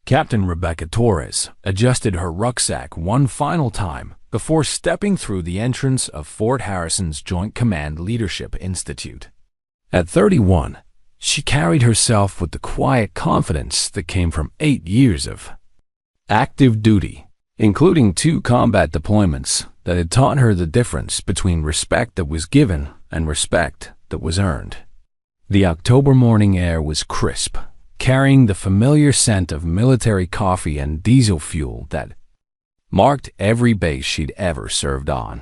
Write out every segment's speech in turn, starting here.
Captain Rebecca Torres adjusted her rucksack one final time before stepping through the entrance of Fort Harrison's Joint Command Leadership Institute. At 31, she carried herself with the quiet confidence that came from 8 years of active duty, including 2 combat deployments that had taught her the difference between respect that was given and respect that was earned. The October morning air was crisp, carrying the familiar scent of military coffee and diesel fuel that marked every base she'd ever served on.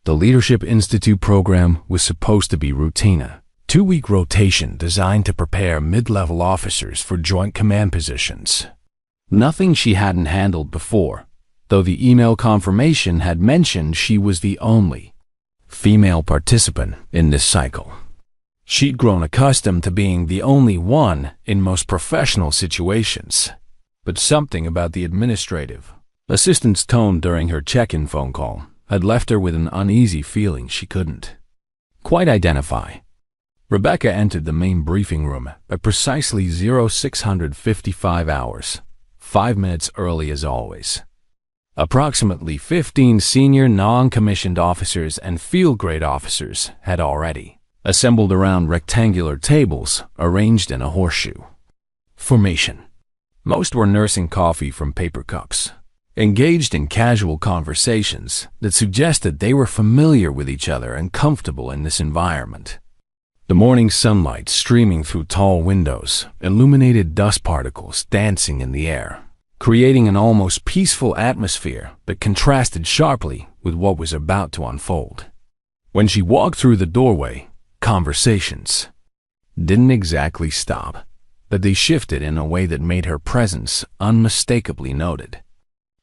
The Leadership Institute program was supposed to be routine, 2-week rotation designed to prepare mid-level officers for joint command positions. Nothing she hadn't handled before, though the email confirmation had mentioned she was the only female participant in this cycle. She'd grown accustomed to being the only one in most professional situations, but something about the administrative assistant's tone during her check-in phone call had left her with an uneasy feeling she couldn't quite identify. Rebecca entered the main briefing room at precisely 0655 hours, 5 minutes early as always. Approximately 15 senior non-commissioned officers and field-grade officers had already assembled around rectangular tables arranged in a horseshoe formation. Most were nursing coffee from paper cups, engaged in casual conversations that suggested they were familiar with each other and comfortable in this environment. The morning sunlight streaming through tall windows illuminated dust particles dancing in the air, creating an almost peaceful atmosphere that contrasted sharply with what was about to unfold. When she walked through the doorway, conversations didn't exactly stop, but they shifted in a way that made her presence unmistakably noted.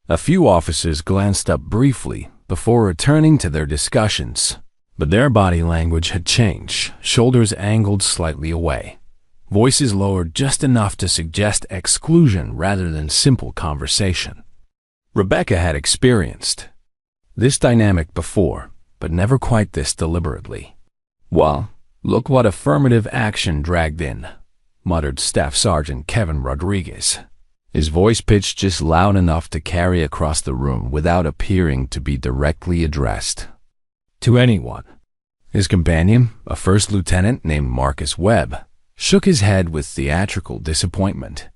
A few officers glanced up briefly before returning to their discussions, but their body language had changed, shoulders angled slightly away, voices lowered just enough to suggest exclusion rather than simple conversation. Rebecca had experienced this dynamic before, but never quite this deliberately. "Well, look what affirmative action dragged in," muttered Staff Sergeant Kevin Rodriguez, his voice pitched just loud enough to carry across the room without appearing to be directly addressed to anyone. His companion, a first lieutenant named Marcus Webb, shook his head with theatrical disappointment.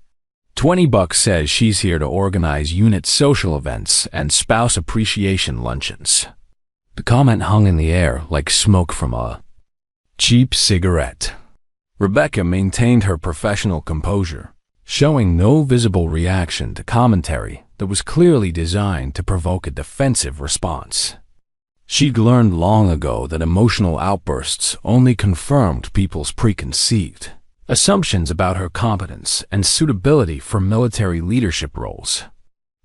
$20 says she's here to organize unit social events and spouse appreciation luncheons." The comment hung in the air like smoke from a cheap cigarette. Rebecca maintained her professional composure, showing no visible reaction to commentary that was clearly designed to provoke a defensive response. She'd learned long ago that emotional outbursts only confirmed people's preconceived assumptions about her competence and suitability for military leadership roles.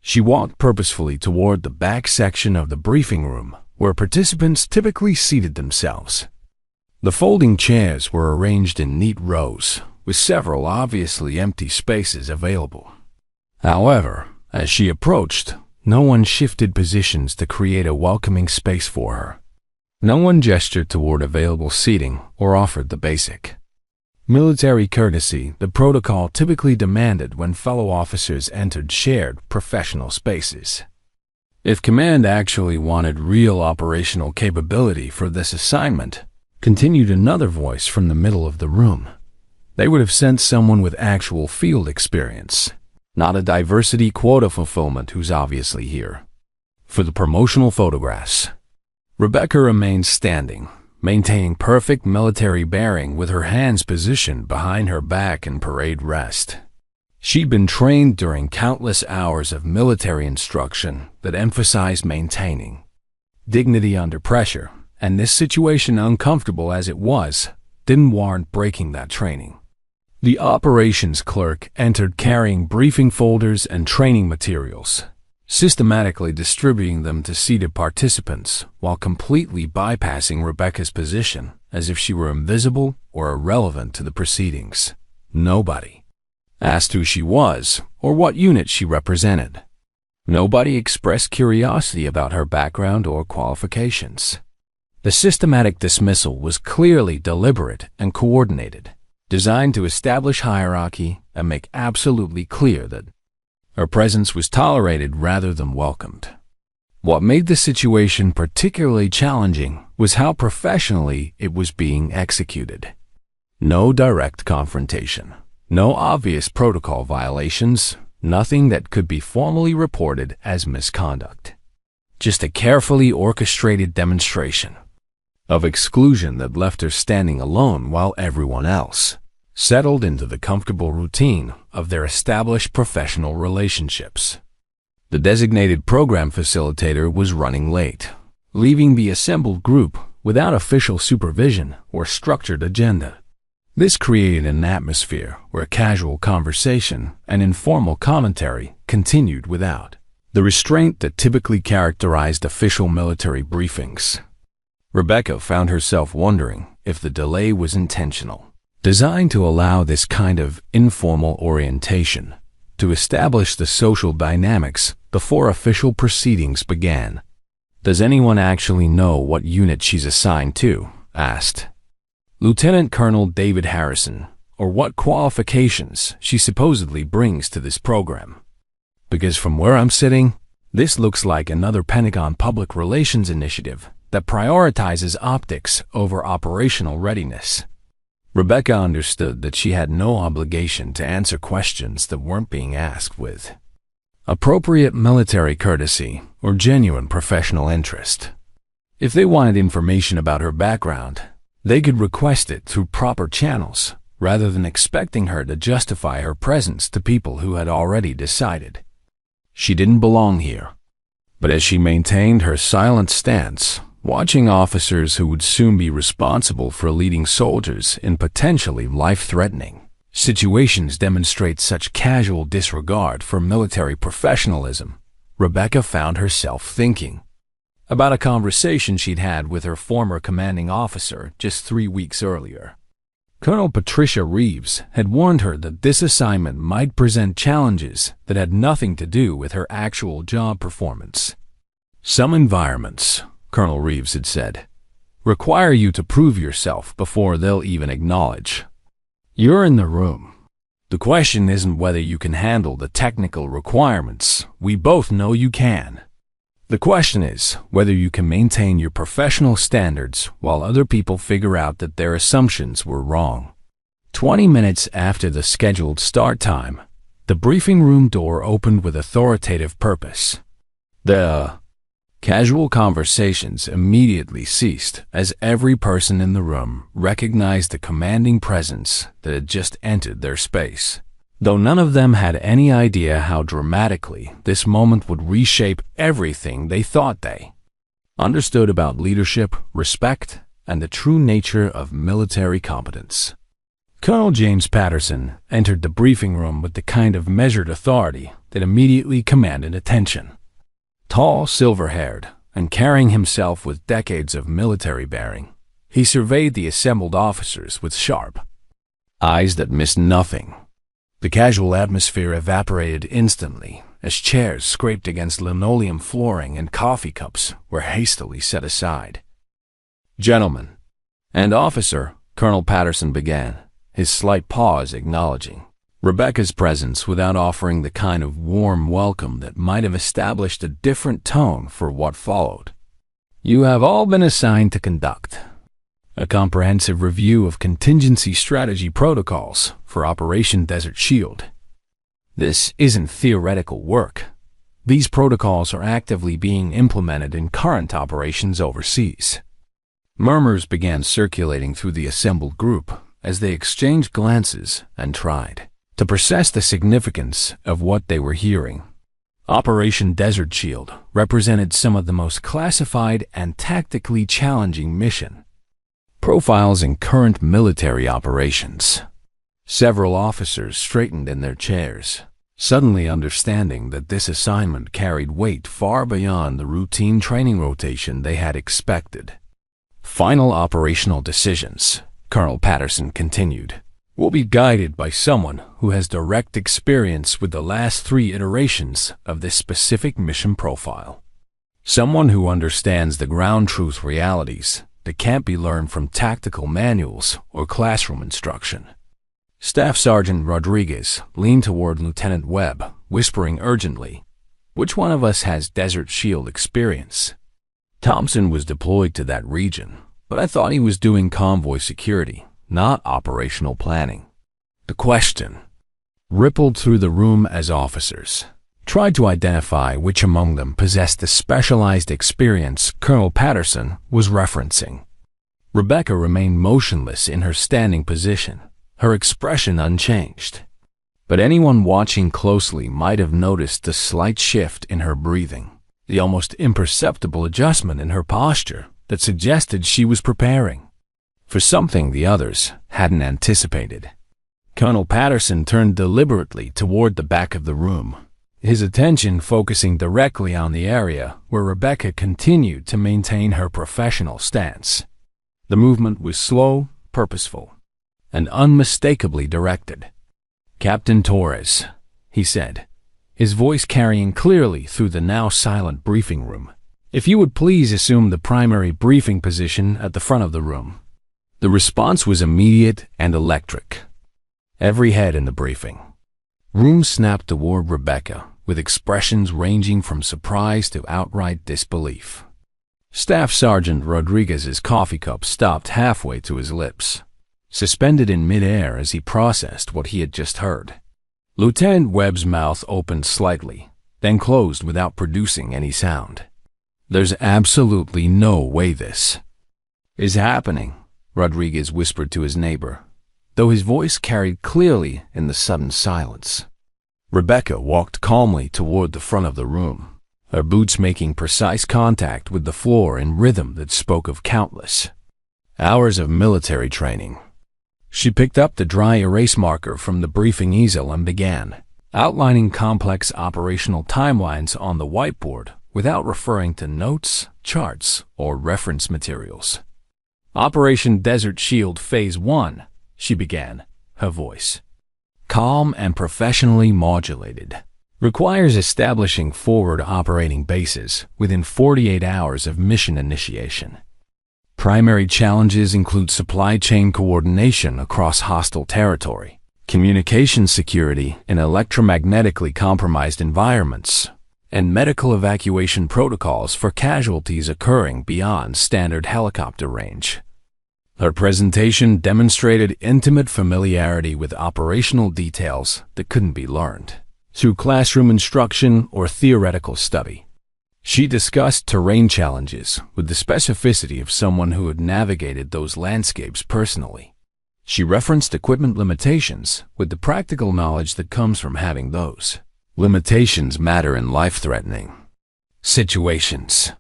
She walked purposefully toward the back section of the briefing room, where participants typically seated themselves. The folding chairs were arranged in neat rows, with several obviously empty spaces available. However, as she approached, no one shifted positions to create a welcoming space for her. No one gestured toward available seating or offered the basic military courtesy the protocol typically demanded when fellow officers entered shared professional spaces. If command actually wanted real operational capability for this assignment, continued another voice from the middle of the room, they would have sent someone with actual field experience, not a diversity quota fulfillment who's obviously here. For the promotional photographs, Rebecca remained standing, maintaining perfect military bearing with her hands positioned behind her back in parade rest. She'd been trained during countless hours of military instruction that emphasized maintaining dignity under pressure, and this situation, uncomfortable as it was, didn't warrant breaking that training. The operations clerk entered carrying briefing folders and training materials, systematically distributing them to seated participants while completely bypassing Rebecca's position as if she were invisible or irrelevant to the proceedings. Nobody asked who she was or what unit she represented. Nobody expressed curiosity about her background or qualifications. The systematic dismissal was clearly deliberate and coordinated, designed to establish hierarchy and make absolutely clear that Her presence was tolerated rather than welcomed. What made the situation particularly challenging was how professionally it was being executed. No direct confrontation, no obvious protocol violations, nothing that could be formally reported as misconduct. Just a carefully orchestrated demonstration of exclusion that left her standing alone while everyone else settled into the comfortable routine of their established professional relationships. The designated program facilitator was running late, leaving the assembled group without official supervision or structured agenda. This created an atmosphere where casual conversation and informal commentary continued without the restraint that typically characterized official military briefings. Rebecca found herself wondering if the delay was intentional, designed to allow this kind of informal orientation to establish the social dynamics before official proceedings began. "Does anyone actually know what unit she's assigned to?" asked Lieutenant Colonel David Harrison, "or what qualifications she supposedly brings to this program? Because from where I'm sitting, this looks like another Pentagon public relations initiative that prioritizes optics over operational readiness." Rebecca understood that she had no obligation to answer questions that weren't being asked with appropriate military courtesy or genuine professional interest. If they wanted information about her background, they could request it through proper channels rather than expecting her to justify her presence to people who had already decided she didn't belong here. But as she maintained her silent stance, watching officers who would soon be responsible for leading soldiers in potentially life-threatening situations demonstrate such casual disregard for military professionalism, Rebecca found herself thinking about a conversation she'd had with her former commanding officer just 3 weeks earlier. Colonel Patricia Reeves had warned her that this assignment might present challenges that had nothing to do with her actual job performance. "Some environments," Colonel Reeves had said, "require you to prove yourself before they'll even acknowledge you're in the room. The question isn't whether you can handle the technical requirements. We both know you can. The question is whether you can maintain your professional standards while other people figure out that their assumptions were wrong." 20 minutes after the scheduled start time, the briefing room door opened with authoritative purpose. The casual conversations immediately ceased as every person in the room recognized the commanding presence that had just entered their space, though none of them had any idea how dramatically this moment would reshape everything they thought they understood about leadership, respect, and the true nature of military competence. Colonel James Patterson entered the briefing room with the kind of measured authority that immediately commanded attention. Tall, silver-haired, and carrying himself with decades of military bearing, he surveyed the assembled officers with sharp eyes that missed nothing. The casual atmosphere evaporated instantly as chairs scraped against linoleum flooring and coffee cups were hastily set aside. "Gentlemen and officer," Colonel Patterson began, his slight pause acknowledging Rebecca's presence without offering the kind of warm welcome that might have established a different tone for what followed. "You have all been assigned to conduct a comprehensive review of contingency strategy protocols for Operation Desert Shield. This isn't theoretical work. These protocols are actively being implemented in current operations overseas." Murmurs began circulating through the assembled group as they exchanged glances and tried to process the significance of what they were hearing. Operation Desert Shield represented some of the most classified and tactically challenging mission profiles in current military operations. Several officers straightened in their chairs, suddenly understanding that this assignment carried weight far beyond the routine training rotation they had expected. "Final operational decisions," Colonel Patterson continued, "will be guided by someone who has direct experience with the last 3 iterations of this specific mission profile. Someone who understands the ground truth realities that can't be learned from tactical manuals or classroom instruction. Staff Sergeant Rodriguez leaned toward Lieutenant Webb, whispering urgently, "Which one of us has Desert Shield experience?" Thompson was deployed to that region, but I thought he was doing convoy security, not operational planning. The question rippled through the room as officers tried to identify which among them possessed the specialized experience Colonel Patterson was referencing. Rebecca remained motionless in her standing position, her expression unchanged. But anyone watching closely might have noticed the slight shift in her breathing, the almost imperceptible adjustment in her posture that suggested she was preparing for something the others hadn't anticipated. Colonel Patterson turned deliberately toward the back of the room, his attention focusing directly on the area where Rebecca continued to maintain her professional stance. The movement was slow, purposeful, and unmistakably directed. "Captain Torres," he said, his voice carrying clearly through the now silent briefing room, "if you would please assume the primary briefing position at the front of the room." The response was immediate and electric. Every head in the briefing room snapped toward Rebecca, with expressions ranging from surprise to outright disbelief. Staff Sergeant Rodriguez's coffee cup stopped halfway to his lips, suspended in midair as he processed what he had just heard. Lieutenant Webb's mouth opened slightly, then closed without producing any sound. "There's absolutely no way this is happening," Rodriguez whispered to his neighbor, though his voice carried clearly in the sudden silence. Rebecca walked calmly toward the front of the room, her boots making precise contact with the floor in rhythm that spoke of countless hours of military training. She picked up the dry erase marker from the briefing easel and began outlining complex operational timelines on the whiteboard without referring to notes, charts, or reference materials. "Operation Desert Shield Phase 1, she began, her voice calm and professionally modulated, requires establishing forward operating bases within 48 hours of mission initiation. Primary challenges include supply chain coordination across hostile territory, communication security in electromagnetically compromised environments, and medical evacuation protocols for casualties occurring beyond standard helicopter range." Her presentation demonstrated intimate familiarity with operational details that couldn't be learned through classroom instruction or theoretical study. She discussed terrain challenges with the specificity of someone who had navigated those landscapes personally. She referenced equipment limitations with the practical knowledge that comes from having those limitations matter in life-threatening situations.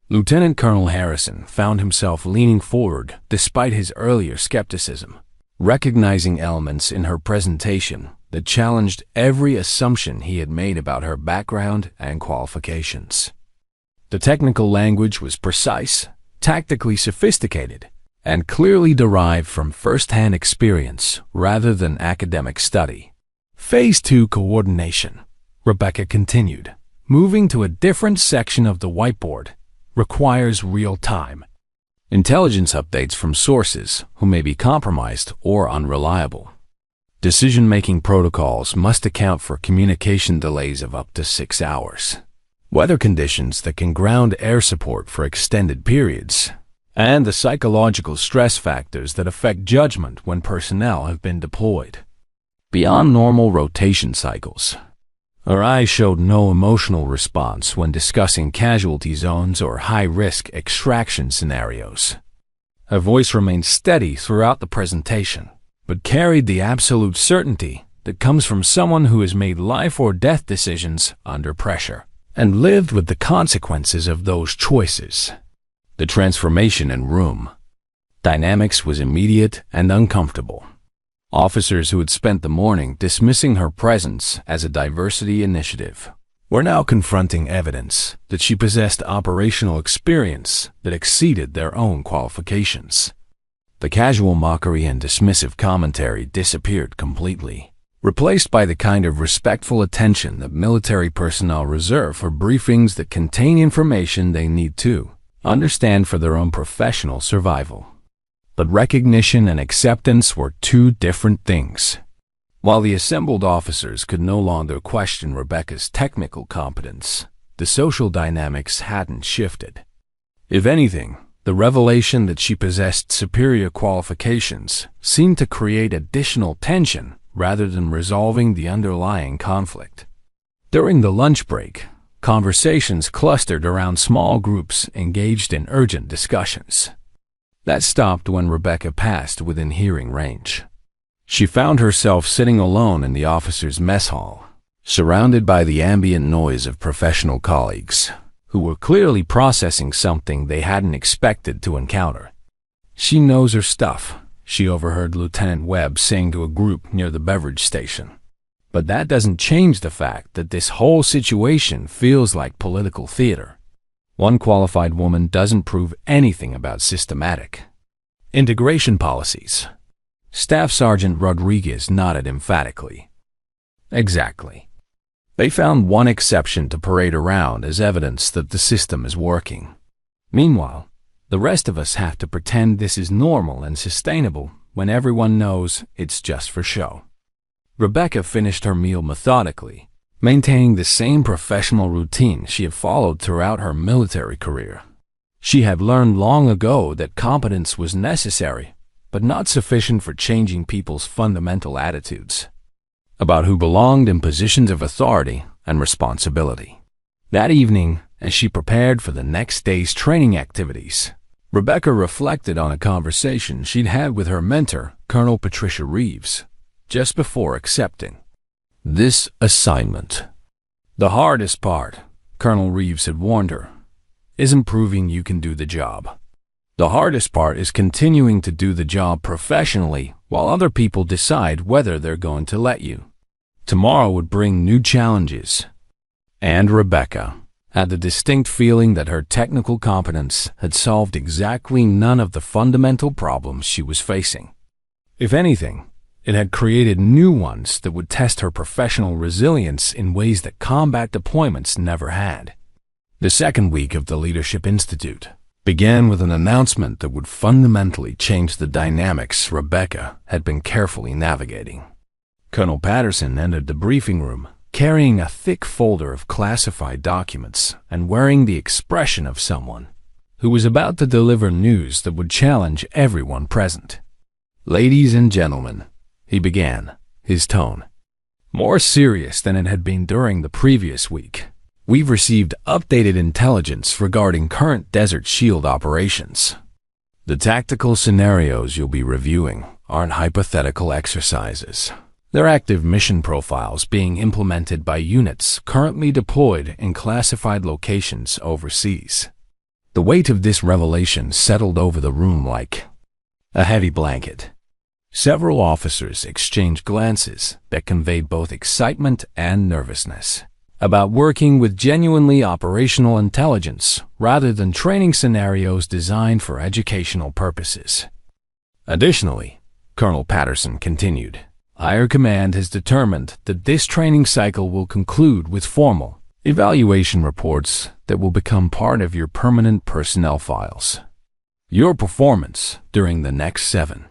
Lieutenant Colonel Harrison found himself leaning forward despite his earlier skepticism, recognizing elements in her presentation that challenged every assumption he had made about her background and qualifications. The technical language was precise, tactically sophisticated, and clearly derived from first-hand experience rather than academic study. "Phase 2 coordination," Rebecca continued, moving to a different section of the whiteboard, "requires real-time intelligence updates from sources who may be compromised or unreliable. Decision-making protocols must account for communication delays of up to 6 hours, weather conditions that can ground air support for extended periods, and the psychological stress factors that affect judgment when personnel have been deployed beyond normal rotation cycles." Her eyes showed no emotional response when discussing casualty zones or high-risk extraction scenarios. Her voice remained steady throughout the presentation, but carried the absolute certainty that comes from someone who has made life-or-death decisions under pressure and lived with the consequences of those choices. The transformation in room dynamics was immediate and uncomfortable. Officers who had spent the morning dismissing her presence as a diversity initiative were now confronting evidence that she possessed operational experience that exceeded their own qualifications. The casual mockery and dismissive commentary disappeared completely, replaced by the kind of respectful attention that military personnel reserve for briefings that contain information they need to understand for their own professional survival. But recognition and acceptance were two different things. While the assembled officers could no longer question Rebecca's technical competence, the social dynamics hadn't shifted. If anything, the revelation that she possessed superior qualifications seemed to create additional tension rather than resolving the underlying conflict. During the lunch break, conversations clustered around small groups engaged in urgent discussions. That stopped when Rebecca passed within hearing range. She found herself sitting alone in the officers' mess hall, surrounded by the ambient noise of professional colleagues, who were clearly processing something they hadn't expected to encounter. "She knows her stuff," she overheard Lieutenant Webb saying to a group near the beverage station. "But that doesn't change the fact that this whole situation feels like political theater. One qualified woman doesn't prove anything about systematic integration policies." Staff Sergeant Rodriguez nodded emphatically. "Exactly. They found one exception to parade around as evidence that the system is working. Meanwhile, the rest of us have to pretend this is normal and sustainable when everyone knows it's just for show." Rebecca finished her meal methodically, maintaining the same professional routine she had followed throughout her military career. She had learned long ago that competence was necessary, but not sufficient for changing people's fundamental attitudes about who belonged in positions of authority and responsibility. That evening, as she prepared for the next day's training activities, Rebecca reflected on a conversation she'd had with her mentor, Colonel Patricia Reeves, just before accepting this assignment. "The hardest part," Colonel Reeves had warned her, "isn't proving you can do the job. The hardest part is continuing to do the job professionally while other people decide whether they're going to let you." Tomorrow would bring new challenges, and Rebecca had the distinct feeling that her technical competence had solved exactly none of the fundamental problems she was facing. If anything, it had created new ones that would test her professional resilience in ways that combat deployments never had. The second week of the Leadership Institute began with an announcement that would fundamentally change the dynamics Rebecca had been carefully navigating. Colonel Patterson entered the briefing room, carrying a thick folder of classified documents and wearing the expression of someone who was about to deliver news that would challenge everyone present. "Ladies and gentlemen," he began, his tone more serious than it had been during the previous week, "we've received updated intelligence regarding current Desert Shield operations. The tactical scenarios you'll be reviewing aren't hypothetical exercises. They're active mission profiles being implemented by units currently deployed in classified locations overseas." The weight of this revelation settled over the room like a heavy blanket. Several officers exchanged glances that conveyed both excitement and nervousness about working with genuinely operational intelligence rather than training scenarios designed for educational purposes. Additionally, Colonel Patterson continued, "Higher Command has determined that this training cycle will conclude with formal evaluation reports that will become part of your permanent personnel files. Your performance during the next 7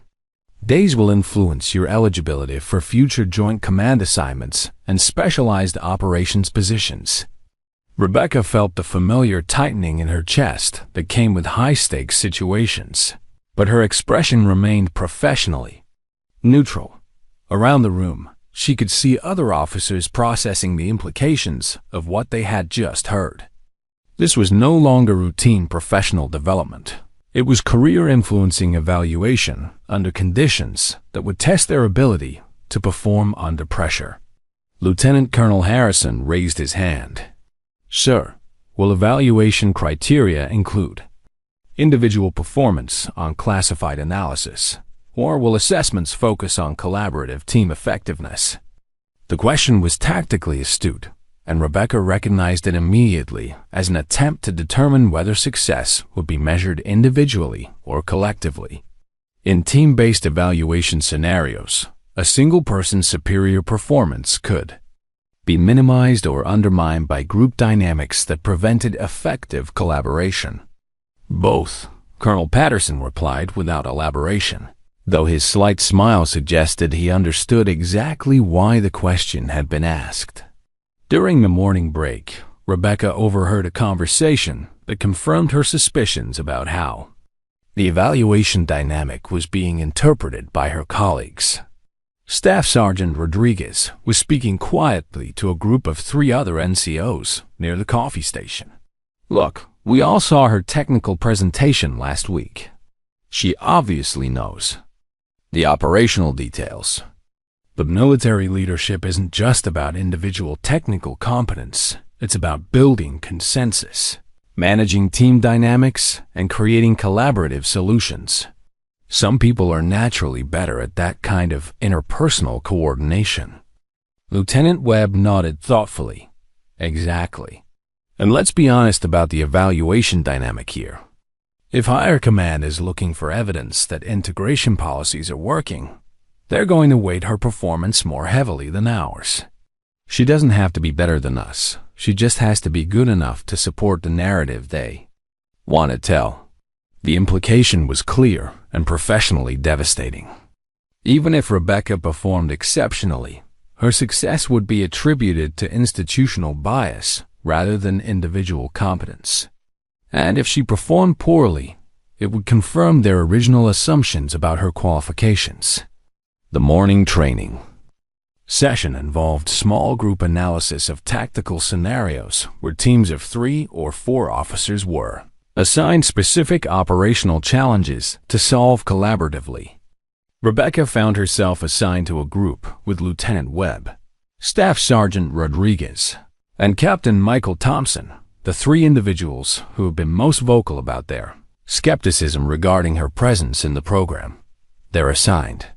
days will influence your eligibility for future Joint Command assignments and specialized operations positions." Rebecca felt the familiar tightening in her chest that came with high-stakes situations, but her expression remained professionally neutral. Around the room, she could see other officers processing the implications of what they had just heard. This was no longer routine professional development. It was career-influencing evaluation under conditions that would test their ability to perform under pressure. Lieutenant Colonel Harrison raised his hand. "Sir, will evaluation criteria include individual performance on classified analysis, or will assessments focus on collaborative team effectiveness?" The question was tactically astute, and Rebecca recognized it immediately as an attempt to determine whether success would be measured individually or collectively. In team-based evaluation scenarios, a single person's superior performance could be minimized or undermined by group dynamics that prevented effective collaboration. Both Colonel Patterson replied without elaboration, though his slight smile suggested he understood exactly why the question had been asked. During the morning break, Rebecca overheard a conversation that confirmed her suspicions about how the evaluation dynamic was being interpreted by her colleagues. Staff Sergeant Rodriguez was speaking quietly to a group of 3 other NCOs near the coffee station. "Look, we all saw her technical presentation last week. She obviously knows the operational details. But military leadership isn't just about individual technical competence. It's about building consensus, managing team dynamics, and creating collaborative solutions. Some people are naturally better at that kind of interpersonal coordination." Lieutenant Webb nodded thoughtfully. "Exactly. And let's be honest about the evaluation dynamic here. If higher command is looking for evidence that integration policies are working, they're going to weight her performance more heavily than ours. She doesn't have to be better than us. She just has to be good enough to support the narrative they want to tell." The implication was clear and professionally devastating. Even if Rebecca performed exceptionally, her success would be attributed to institutional bias rather than individual competence. And if she performed poorly, it would confirm their original assumptions about her qualifications. The morning training session involved small group analysis of tactical scenarios where teams of 3 or 4 officers were assigned specific operational challenges to solve collaboratively. Rebecca found herself assigned to a group with Lieutenant Webb, Staff Sergeant Rodriguez, and Captain Michael Thompson, the 3 individuals who have been most vocal about their skepticism regarding her presence in the program. Their assigned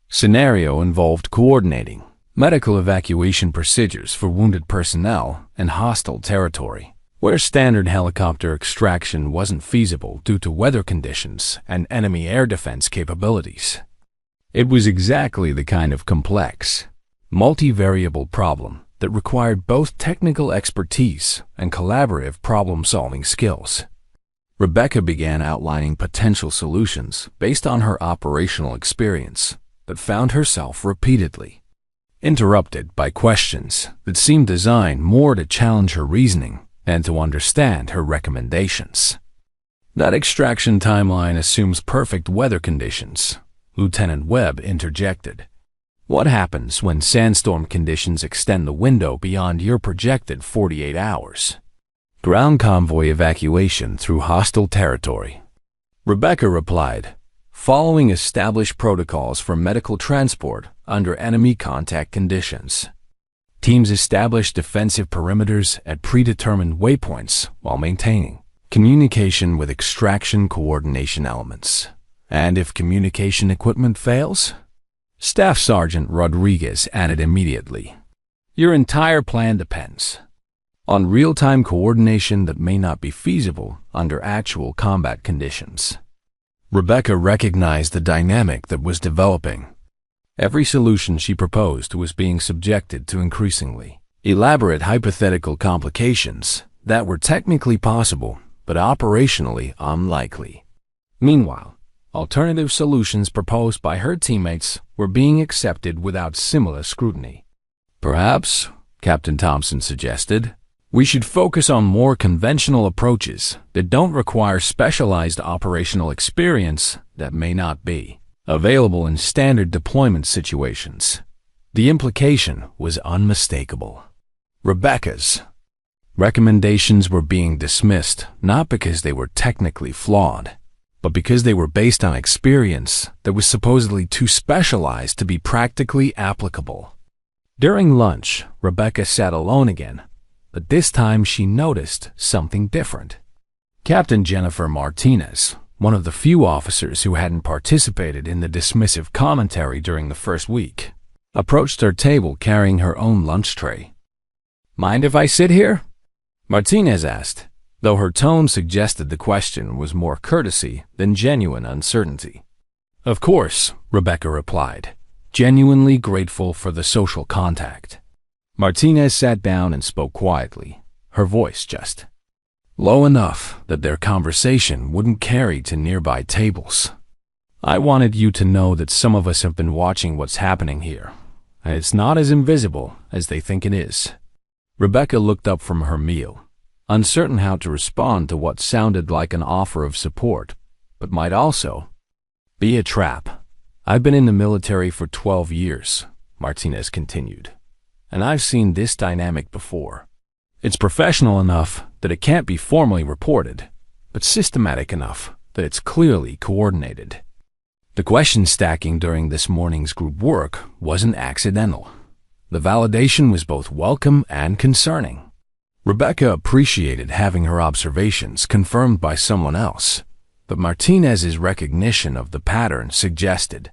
scenario involved coordinating medical evacuation procedures for wounded personnel in hostile territory, where standard helicopter extraction wasn't feasible due to weather conditions and enemy air defense capabilities. It was exactly the kind of complex, multivariable problem that required both technical expertise and collaborative problem-solving skills. Rebecca began outlining potential solutions based on her operational experience, but found herself repeatedly interrupted by questions that seemed designed more to challenge her reasoning and to understand her recommendations. "That extraction timeline assumes perfect weather conditions," Lieutenant Webb interjected. "What happens when sandstorm conditions extend the window beyond your projected 48 hours? "Ground convoy evacuation through hostile territory," Rebecca replied, "following established protocols for medical transport under enemy contact conditions. Teams establish defensive perimeters at predetermined waypoints while maintaining communication with extraction coordination elements. And if communication equipment fails?" Staff Sergeant Rodriguez added immediately, "Your entire plan depends on real-time coordination that may not be feasible under actual combat conditions." Rebecca recognized the dynamic that was developing. Every solution she proposed was being subjected to increasingly elaborate hypothetical complications that were technically possible but operationally unlikely. Meanwhile, alternative solutions proposed by her teammates were being accepted without similar scrutiny. "Perhaps," Captain Thompson suggested, "we should focus on more conventional approaches that don't require specialized operational experience that may not be available in standard deployment situations." The implication was unmistakable. Rebecca's recommendations were being dismissed not because they were technically flawed, but because they were based on experience that was supposedly too specialized to be practically applicable. During lunch, Rebecca sat alone again, but this time she noticed something different. Captain Jennifer Martinez, one of the few officers who hadn't participated in the dismissive commentary during the first week, approached her table carrying her own lunch tray. "Mind if I sit here?" Martinez asked, though her tone suggested the question was more courtesy than genuine uncertainty. "Of course," Rebecca replied, genuinely grateful for the social contact. Martinez sat down and spoke quietly, her voice just low enough that their conversation wouldn't carry to nearby tables. "I wanted you to know that some of us have been watching what's happening here, and it's not as invisible as they think it is." Rebecca looked up from her meal, uncertain how to respond to what sounded like an offer of support, but might also be a trap. "I've been in the military for 12 years, Martinez continued, "and I've seen this dynamic before. It's professional enough that it can't be formally reported, but systematic enough that it's clearly coordinated. The question stacking during this morning's group work wasn't accidental. The validation was both welcome and concerning." Rebecca appreciated having her observations confirmed by someone else, but Martinez's recognition of the pattern suggested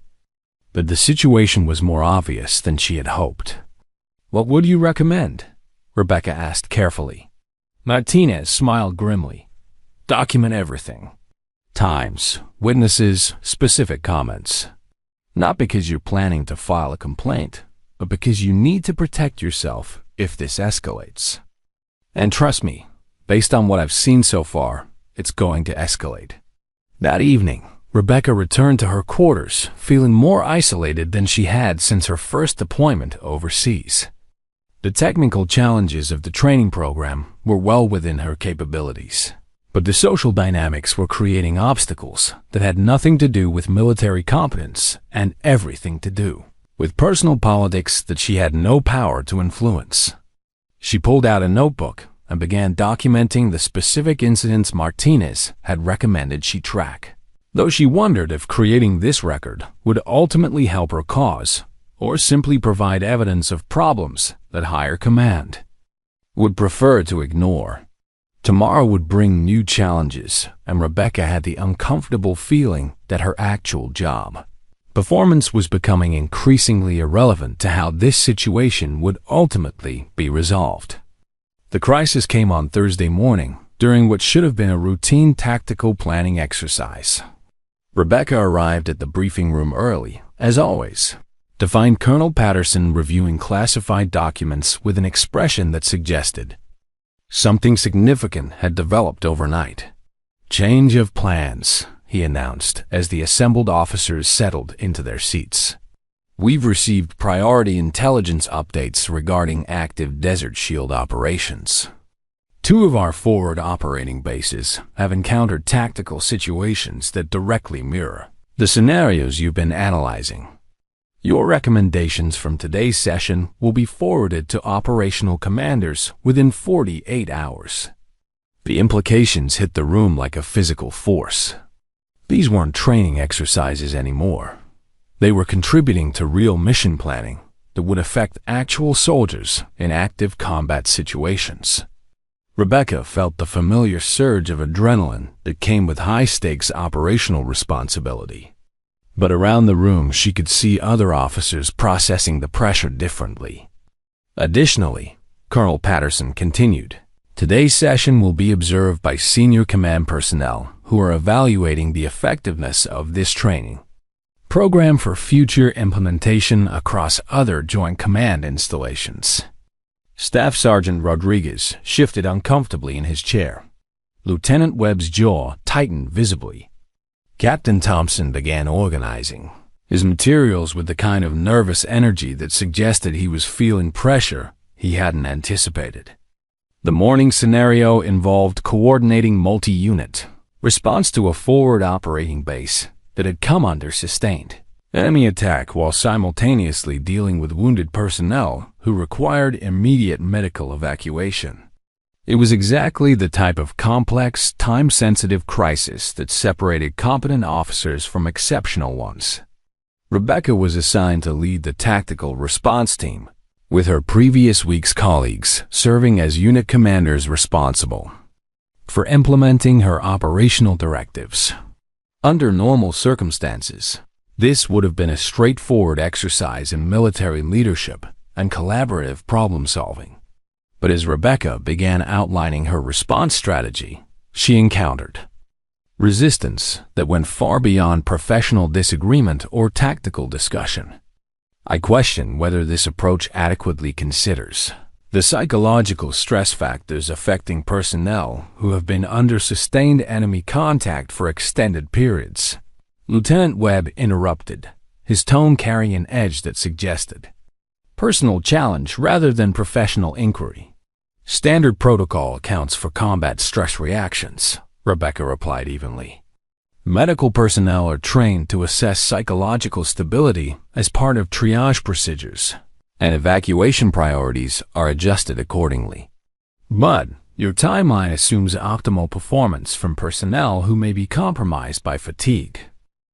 that the situation was more obvious than she had hoped. "What would you recommend?" Rebecca asked carefully. Martinez smiled grimly. "Document everything. Times, witnesses, specific comments. Not because you're planning to file a complaint, but because you need to protect yourself if this escalates. And trust me, based on what I've seen so far, it's going to escalate." That evening, Rebecca returned to her quarters, feeling more isolated than she had since her first deployment overseas. The technical challenges of the training program were well within her capabilities, but the social dynamics were creating obstacles that had nothing to do with military competence and everything to do with personal politics that she had no power to influence. She pulled out a notebook and began documenting the specific incidents Martinez had recommended she track, though she wondered if creating this record would ultimately help her cause or simply provide evidence of problems that higher command would prefer to ignore. Tomorrow would bring new challenges, and Rebecca had the uncomfortable feeling that her actual job performance was becoming increasingly irrelevant to how this situation would ultimately be resolved. The crisis came on Thursday morning, during what should have been a routine tactical planning exercise. Rebecca arrived at the briefing room early, as always, to find Colonel Patterson reviewing classified documents with an expression that suggested something significant had developed overnight. "Change of plans," he announced as the assembled officers settled into their seats. "We've received priority intelligence updates regarding active Desert Shield operations. 2 of our forward operating bases have encountered tactical situations that directly mirror the scenarios you've been analyzing. Your recommendations from today's session will be forwarded to operational commanders within 48 hours. The implications hit the room like a physical force. These weren't training exercises anymore. They were contributing to real mission planning that would affect actual soldiers in active combat situations. Rebecca felt the familiar surge of adrenaline that came with high-stakes operational responsibility. But around the room, she could see other officers processing the pressure differently. Additionally, Colonel Patterson continued, "Today's session will be observed by senior command personnel who are evaluating the effectiveness of this training program for future implementation across other Joint Command installations." Staff Sergeant Rodriguez shifted uncomfortably in his chair. Lieutenant Webb's jaw tightened visibly. Captain Thompson began organizing his materials with the kind of nervous energy that suggested he was feeling pressure he hadn't anticipated. The morning scenario involved coordinating multi-unit response to a forward operating base that had come under sustained enemy attack while simultaneously dealing with wounded personnel who required immediate medical evacuation. It was exactly the type of complex, time-sensitive crisis that separated competent officers from exceptional ones. Rebecca was assigned to lead the tactical response team, with her previous week's colleagues serving as unit commanders responsible for implementing her operational directives. Under normal circumstances, this would have been a straightforward exercise in military leadership and collaborative problem-solving. But as Rebecca began outlining her response strategy, she encountered resistance that went far beyond professional disagreement or tactical discussion. "I question whether this approach adequately considers The psychological stress factors affecting personnel who have been under sustained enemy contact for extended periods. Lieutenant Webb interrupted, his tone carrying an edge that suggested personal challenge rather than professional inquiry. Standard protocol accounts for combat stress reactions, Rebecca replied evenly. Medical personnel are trained to assess psychological stability as part of triage procedures, and evacuation priorities are adjusted accordingly. But your timeline assumes optimal performance from personnel who may be compromised by fatigue,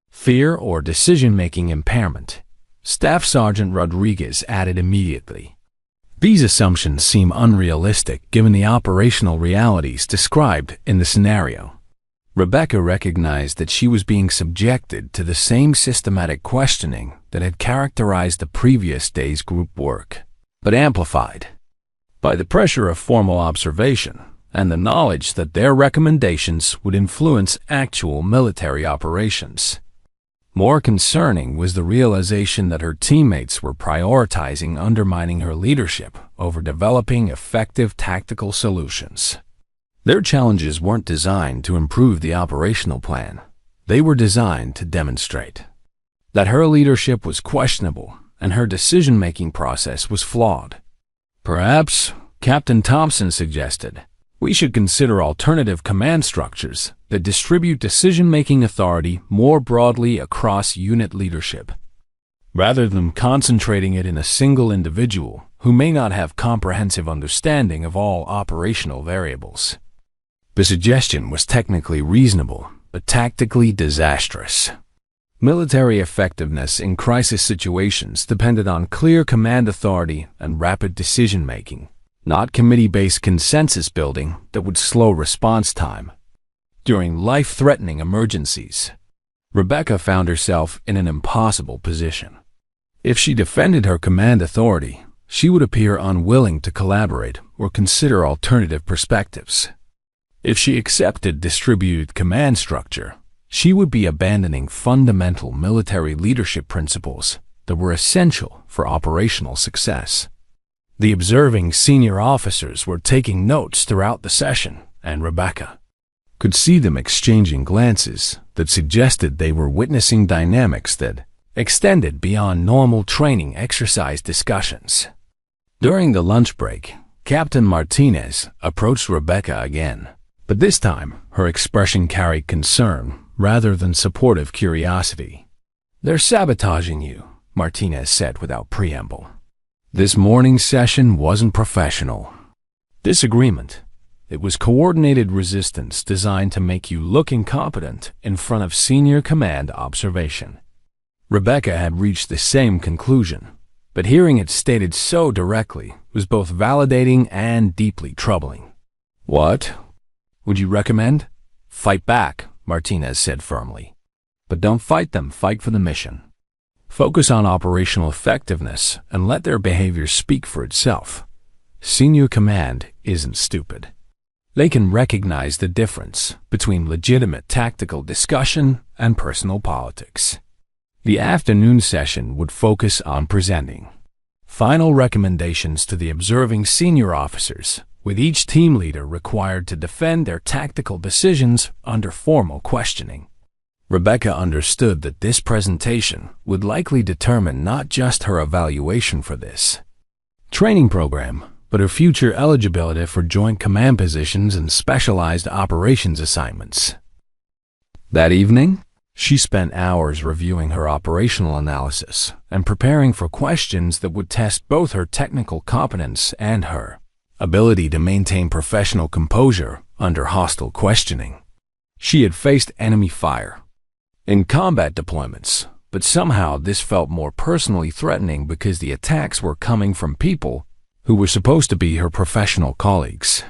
fear, or decision-making impairment, Staff Sergeant Rodriguez added immediately. These assumptions seem unrealistic given the operational realities described in the scenario. Rebecca recognized that she was being subjected to the same systematic questioning that had characterized the previous day's group work, but amplified by the pressure of formal observation and the knowledge that their recommendations would influence actual military operations. More concerning was the realization that her teammates were prioritizing undermining her leadership over developing effective tactical solutions. Their challenges weren't designed to improve the operational plan. They were designed to demonstrate that her leadership was questionable and her decision-making process was flawed. Perhaps, Captain Thompson suggested, we should consider alternative command structures that distribute decision-making authority more broadly across unit leadership, rather than concentrating it in a single individual who may not have comprehensive understanding of all operational variables. The suggestion was technically reasonable, but tactically disastrous. Military effectiveness in crisis situations depended on clear command authority and rapid decision-making, not committee-based consensus building that would slow response time. During life-threatening emergencies, Rebecca found herself in an impossible position. If she defended her command authority, she would appear unwilling to collaborate or consider alternative perspectives. If she accepted distributed command structure, she would be abandoning fundamental military leadership principles that were essential for operational success. The observing senior officers were taking notes throughout the session, and Rebecca could see them exchanging glances that suggested they were witnessing dynamics that extended beyond normal training exercise discussions. During the lunch break, Captain Martinez approached Rebecca again, but this time her expression carried concern rather than supportive curiosity. "They're sabotaging you," Martinez said without preamble. This morning's session wasn't professional disagreement. It was coordinated resistance designed to make you look incompetent in front of senior command observation. Rebecca had reached the same conclusion, but hearing it stated so directly was both validating and deeply troubling. "What would you recommend?" "Fight back," Martinez said firmly. "But don't fight them, fight for the mission. Focus on operational effectiveness and let their behavior speak for itself. Senior command isn't stupid. They can recognize the difference between legitimate tactical discussion and personal politics." The afternoon session would focus on presenting final recommendations to the observing senior officers, with each team leader required to defend their tactical decisions under formal questioning. Rebecca understood that this presentation would likely determine not just her evaluation for this training program, but her future eligibility for joint command positions and specialized operations assignments. That evening, she spent hours reviewing her operational analysis and preparing for questions that would test both her technical competence and her ability to maintain professional composure under hostile questioning. She had faced enemy fire in combat deployments, but somehow this felt more personally threatening because the attacks were coming from people who were supposed to be her professional colleagues.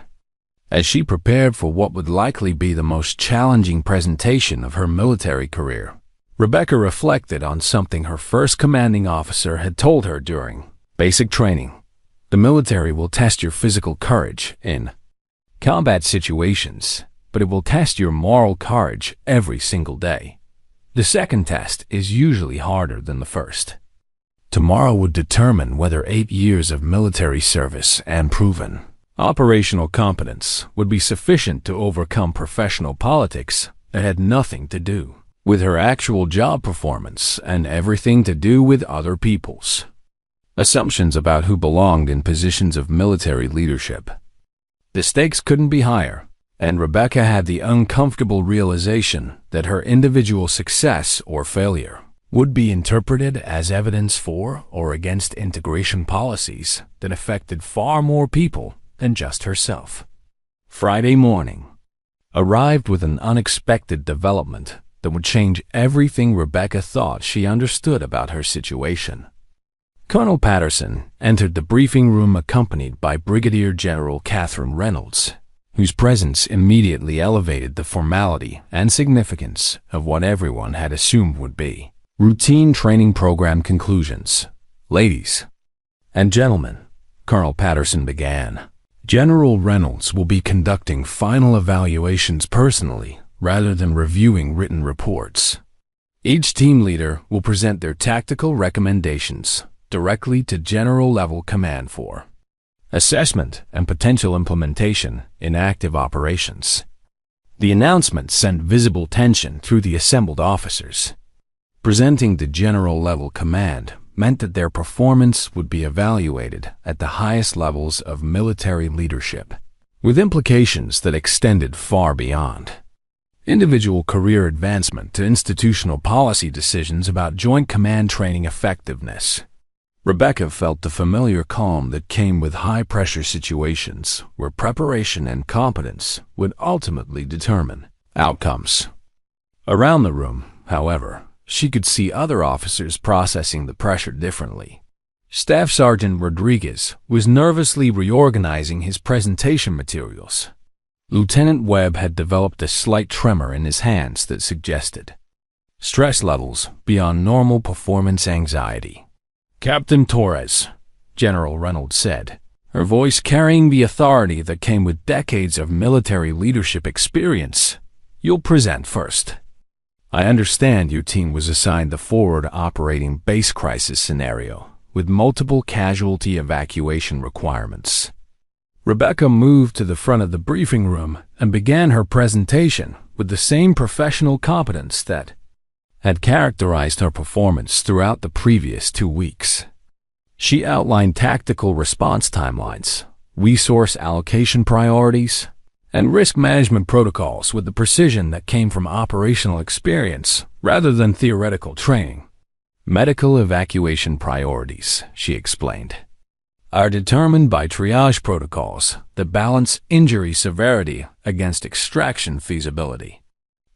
As she prepared for what would likely be the most challenging presentation of her military career, Rebecca reflected on something her first commanding officer had told her during basic training. The military will test your physical courage in combat situations, but it will test your moral courage every single day. The second test is usually harder than the first. Tomorrow would determine whether 8 years of military service and proven operational competence would be sufficient to overcome professional politics that had nothing to do with her actual job performance and everything to do with other people's assumptions about who belonged in positions of military leadership. The stakes couldn't be higher, and Rebecca had the uncomfortable realization that her individual success or failure would be interpreted as evidence for or against integration policies that affected far more people than just herself. Friday morning arrived with an unexpected development that would change everything Rebecca thought she understood about her situation. Colonel Patterson entered the briefing room accompanied by Brigadier General Catherine Reynolds, whose presence immediately elevated the formality and significance of what everyone had assumed would be routine training program conclusions. "Ladies and gentlemen," Colonel Patterson began, "General Reynolds will be conducting final evaluations personally rather than reviewing written reports. Each team leader will present their tactical recommendations directly to general-level command for assessment and potential implementation in active operations." The announcement sent visible tension through the assembled officers. Presenting to general-level command meant that their performance would be evaluated at the highest levels of military leadership, with implications that extended far beyond individual career advancement to institutional policy decisions about joint command training effectiveness. Rebecca felt the familiar calm that came with high-pressure situations where preparation and competence would ultimately determine outcomes. Around the room, however, she could see other officers processing the pressure differently. Staff Sergeant Rodriguez was nervously reorganizing his presentation materials. Lieutenant Webb had developed a slight tremor in his hands that suggested stress levels beyond normal performance anxiety. "Captain Torres," General Reynolds said, her voice carrying the authority that came with decades of military leadership experience, "you'll present first. I understand your team was assigned the forward operating base crisis scenario with multiple casualty evacuation requirements." Rebecca moved to the front of the briefing room and began her presentation with the same professional competence that had characterized her performance throughout the previous 2 weeks. She outlined tactical response timelines, resource allocation priorities, and risk management protocols with the precision that came from operational experience rather than theoretical training. "Medical evacuation priorities," she explained, "are determined by triage protocols that balance injury severity against extraction feasibility.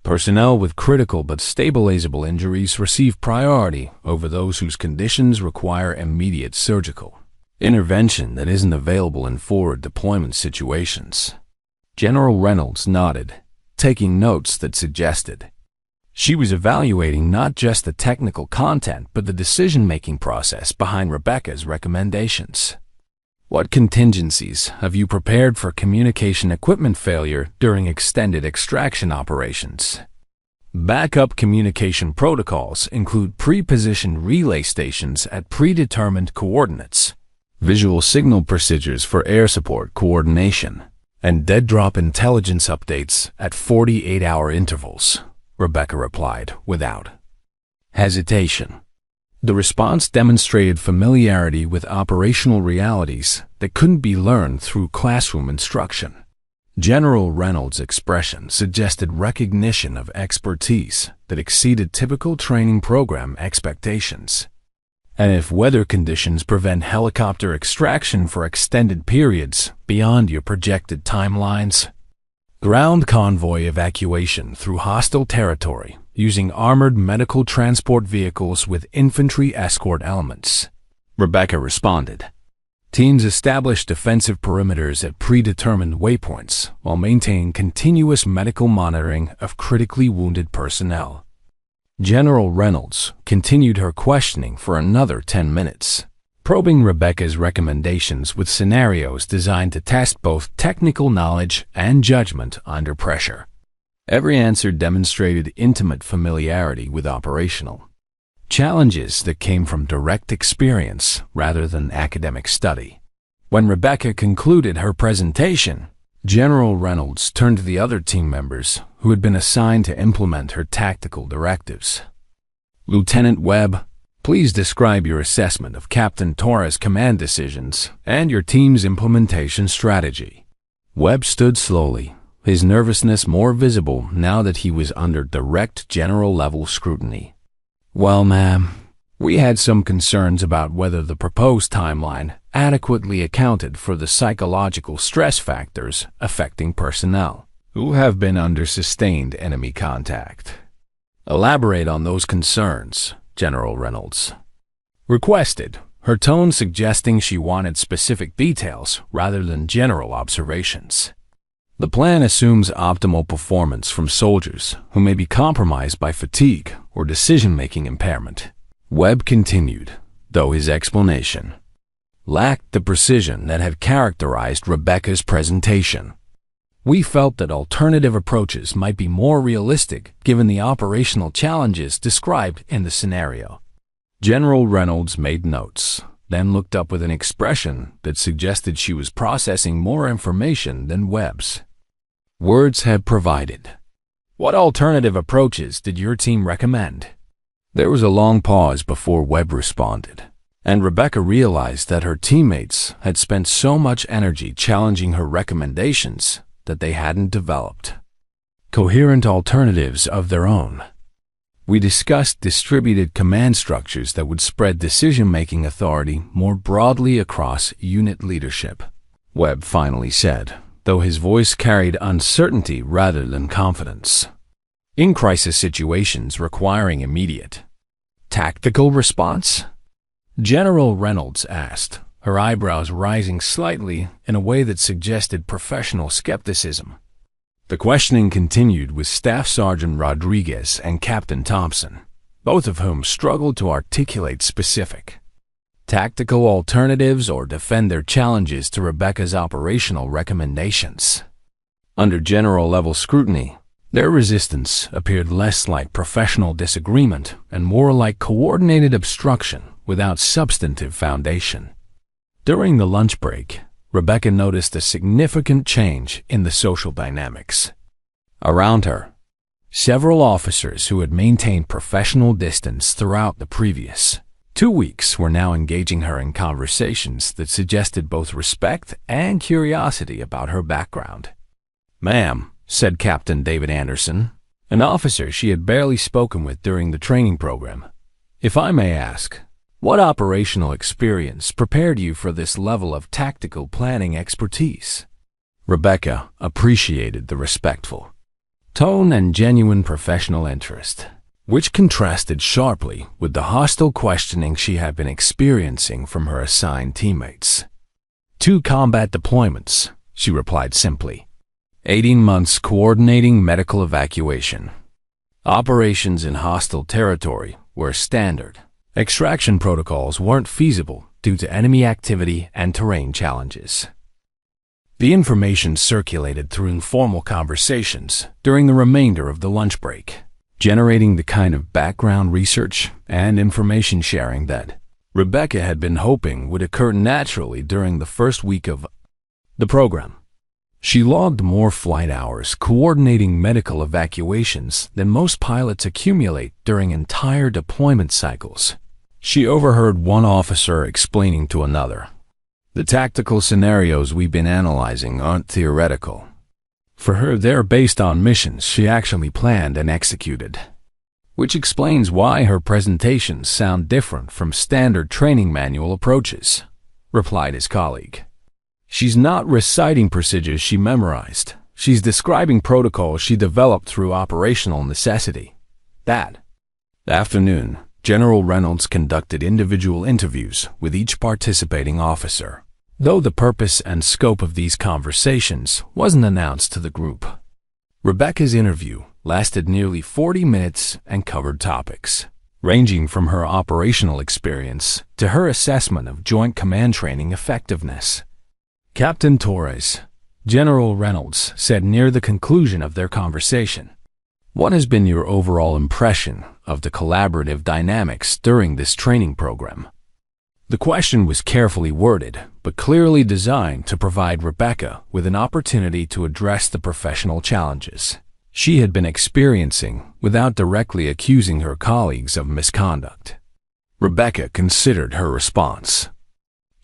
Personnel with critical but stabilizable injuries receive priority over those whose conditions require immediate surgical intervention that isn't available in forward deployment situations." General Reynolds nodded, taking notes that suggested she was evaluating not just the technical content but the decision-making process behind Rebecca's recommendations. "What contingencies have you prepared for communication equipment failure during extended extraction operations?" Backup communication protocols include pre-positioned relay stations at predetermined coordinates, visual signal procedures for air support coordination, and dead-drop intelligence updates at 48-hour intervals, Rebecca replied without hesitation. The response demonstrated familiarity with operational realities that couldn't be learned through classroom instruction. General Reynolds' expression suggested recognition of expertise that exceeded typical training program expectations. "And if weather conditions prevent helicopter extraction for extended periods beyond your projected timelines, ground convoy evacuation through hostile territory using armored medical transport vehicles with infantry escort elements," Rebecca responded. "Teams establish defensive perimeters at predetermined waypoints while maintaining continuous medical monitoring of critically wounded personnel." General Reynolds continued her questioning for another 10 minutes, probing Rebecca's recommendations with scenarios designed to test both technical knowledge and judgment under pressure. Every answer demonstrated intimate familiarity with operational challenges that came from direct experience rather than academic study. When Rebecca concluded her presentation, General Reynolds turned to the other team members who had been assigned to implement her tactical directives. "Lieutenant Webb, please describe your assessment of Captain Torres' command decisions and your team's implementation strategy." Webb stood slowly, his nervousness more visible now that he was under direct general-level scrutiny. "Well, ma'am, we had some concerns about whether the proposed timeline adequately accounted for the psychological stress factors affecting personnel who have been under sustained enemy contact." "Elaborate on those concerns," General Reynolds requested, her tone suggesting she wanted specific details rather than general observations. "The plan assumes optimal performance from soldiers who may be compromised by fatigue or decision-making impairment," Webb continued, though his explanation lacked the precision that had characterized Rebecca's presentation. "We felt that alternative approaches might be more realistic given the operational challenges described in the scenario." General Reynolds made notes, then looked up with an expression that suggested she was processing more information than Webb's words had provided. "What alternative approaches did your team recommend?" There was a long pause before Webb responded, and Rebecca realized that her teammates had spent so much energy challenging her recommendations that they hadn't developed coherent alternatives of their own. "We discussed distributed command structures that would spread decision-making authority more broadly across unit leadership," Webb finally said, though his voice carried uncertainty rather than confidence. "In crisis situations requiring immediate tactical response?" General Reynolds asked, her eyebrows rising slightly in a way that suggested professional skepticism. The questioning continued with Staff Sergeant Rodriguez and Captain Thompson, both of whom struggled to articulate specific tactical alternatives or defend their challenges to Rebecca's operational recommendations. Under general-level scrutiny, their resistance appeared less like professional disagreement and more like coordinated obstruction without substantive foundation. During the lunch break, Rebecca noticed a significant change in the social dynamics around her. Several officers who had maintained professional distance throughout the previous 2 weeks were now engaging her in conversations that suggested both respect and curiosity about her background. "Ma'am," said Captain David Anderson, an officer she had barely spoken with during the training program, "if I may ask, what operational experience prepared you for this level of tactical planning expertise?" Rebecca appreciated the respectful tone and genuine professional interest, which contrasted sharply with the hostile questioning she had been experiencing from her assigned teammates. "2 combat deployments," she replied simply. 18 months coordinating medical evacuation. Operations in hostile territory were standard. Extraction protocols weren't feasible due to enemy activity and terrain challenges. The information circulated through informal conversations during the remainder of the lunch break, generating the kind of background research and information sharing that Rebecca had been hoping would occur naturally during the first week of the program. She logged more flight hours coordinating medical evacuations than most pilots accumulate during entire deployment cycles. She overheard one officer explaining to another, "The tactical scenarios we've been analyzing aren't theoretical. For her, they're based on missions she actually planned and executed." Which explains why her presentations sound different from standard training manual approaches, replied his colleague. "She's not reciting procedures she memorized. She's describing protocols she developed through operational necessity." That afternoon, General Reynolds conducted individual interviews with each participating officer, though the purpose and scope of these conversations wasn't announced to the group. Rebecca's interview lasted nearly 40 minutes and covered topics ranging from her operational experience to her assessment of Joint Command training effectiveness. "Captain Torres," General Reynolds said near the conclusion of their conversation, "what has been your overall impression of the collaborative dynamics during this training program. The question was carefully worded, but clearly designed to provide Rebecca with an opportunity to address the professional challenges she had been experiencing without directly accusing her colleagues of misconduct. Rebecca considered her response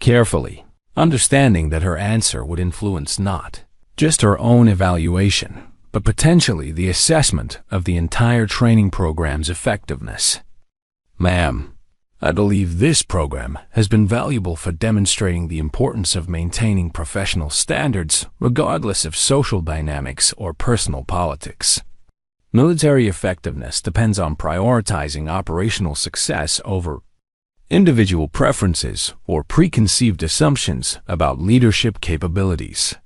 carefully, understanding that her answer would influence not just her own evaluation, but potentially the assessment of the entire training program's effectiveness. "Ma'am, I believe this program has been valuable for demonstrating the importance of maintaining professional standards regardless of social dynamics or personal politics. Military effectiveness depends on prioritizing operational success over individual preferences or preconceived assumptions about leadership capabilities."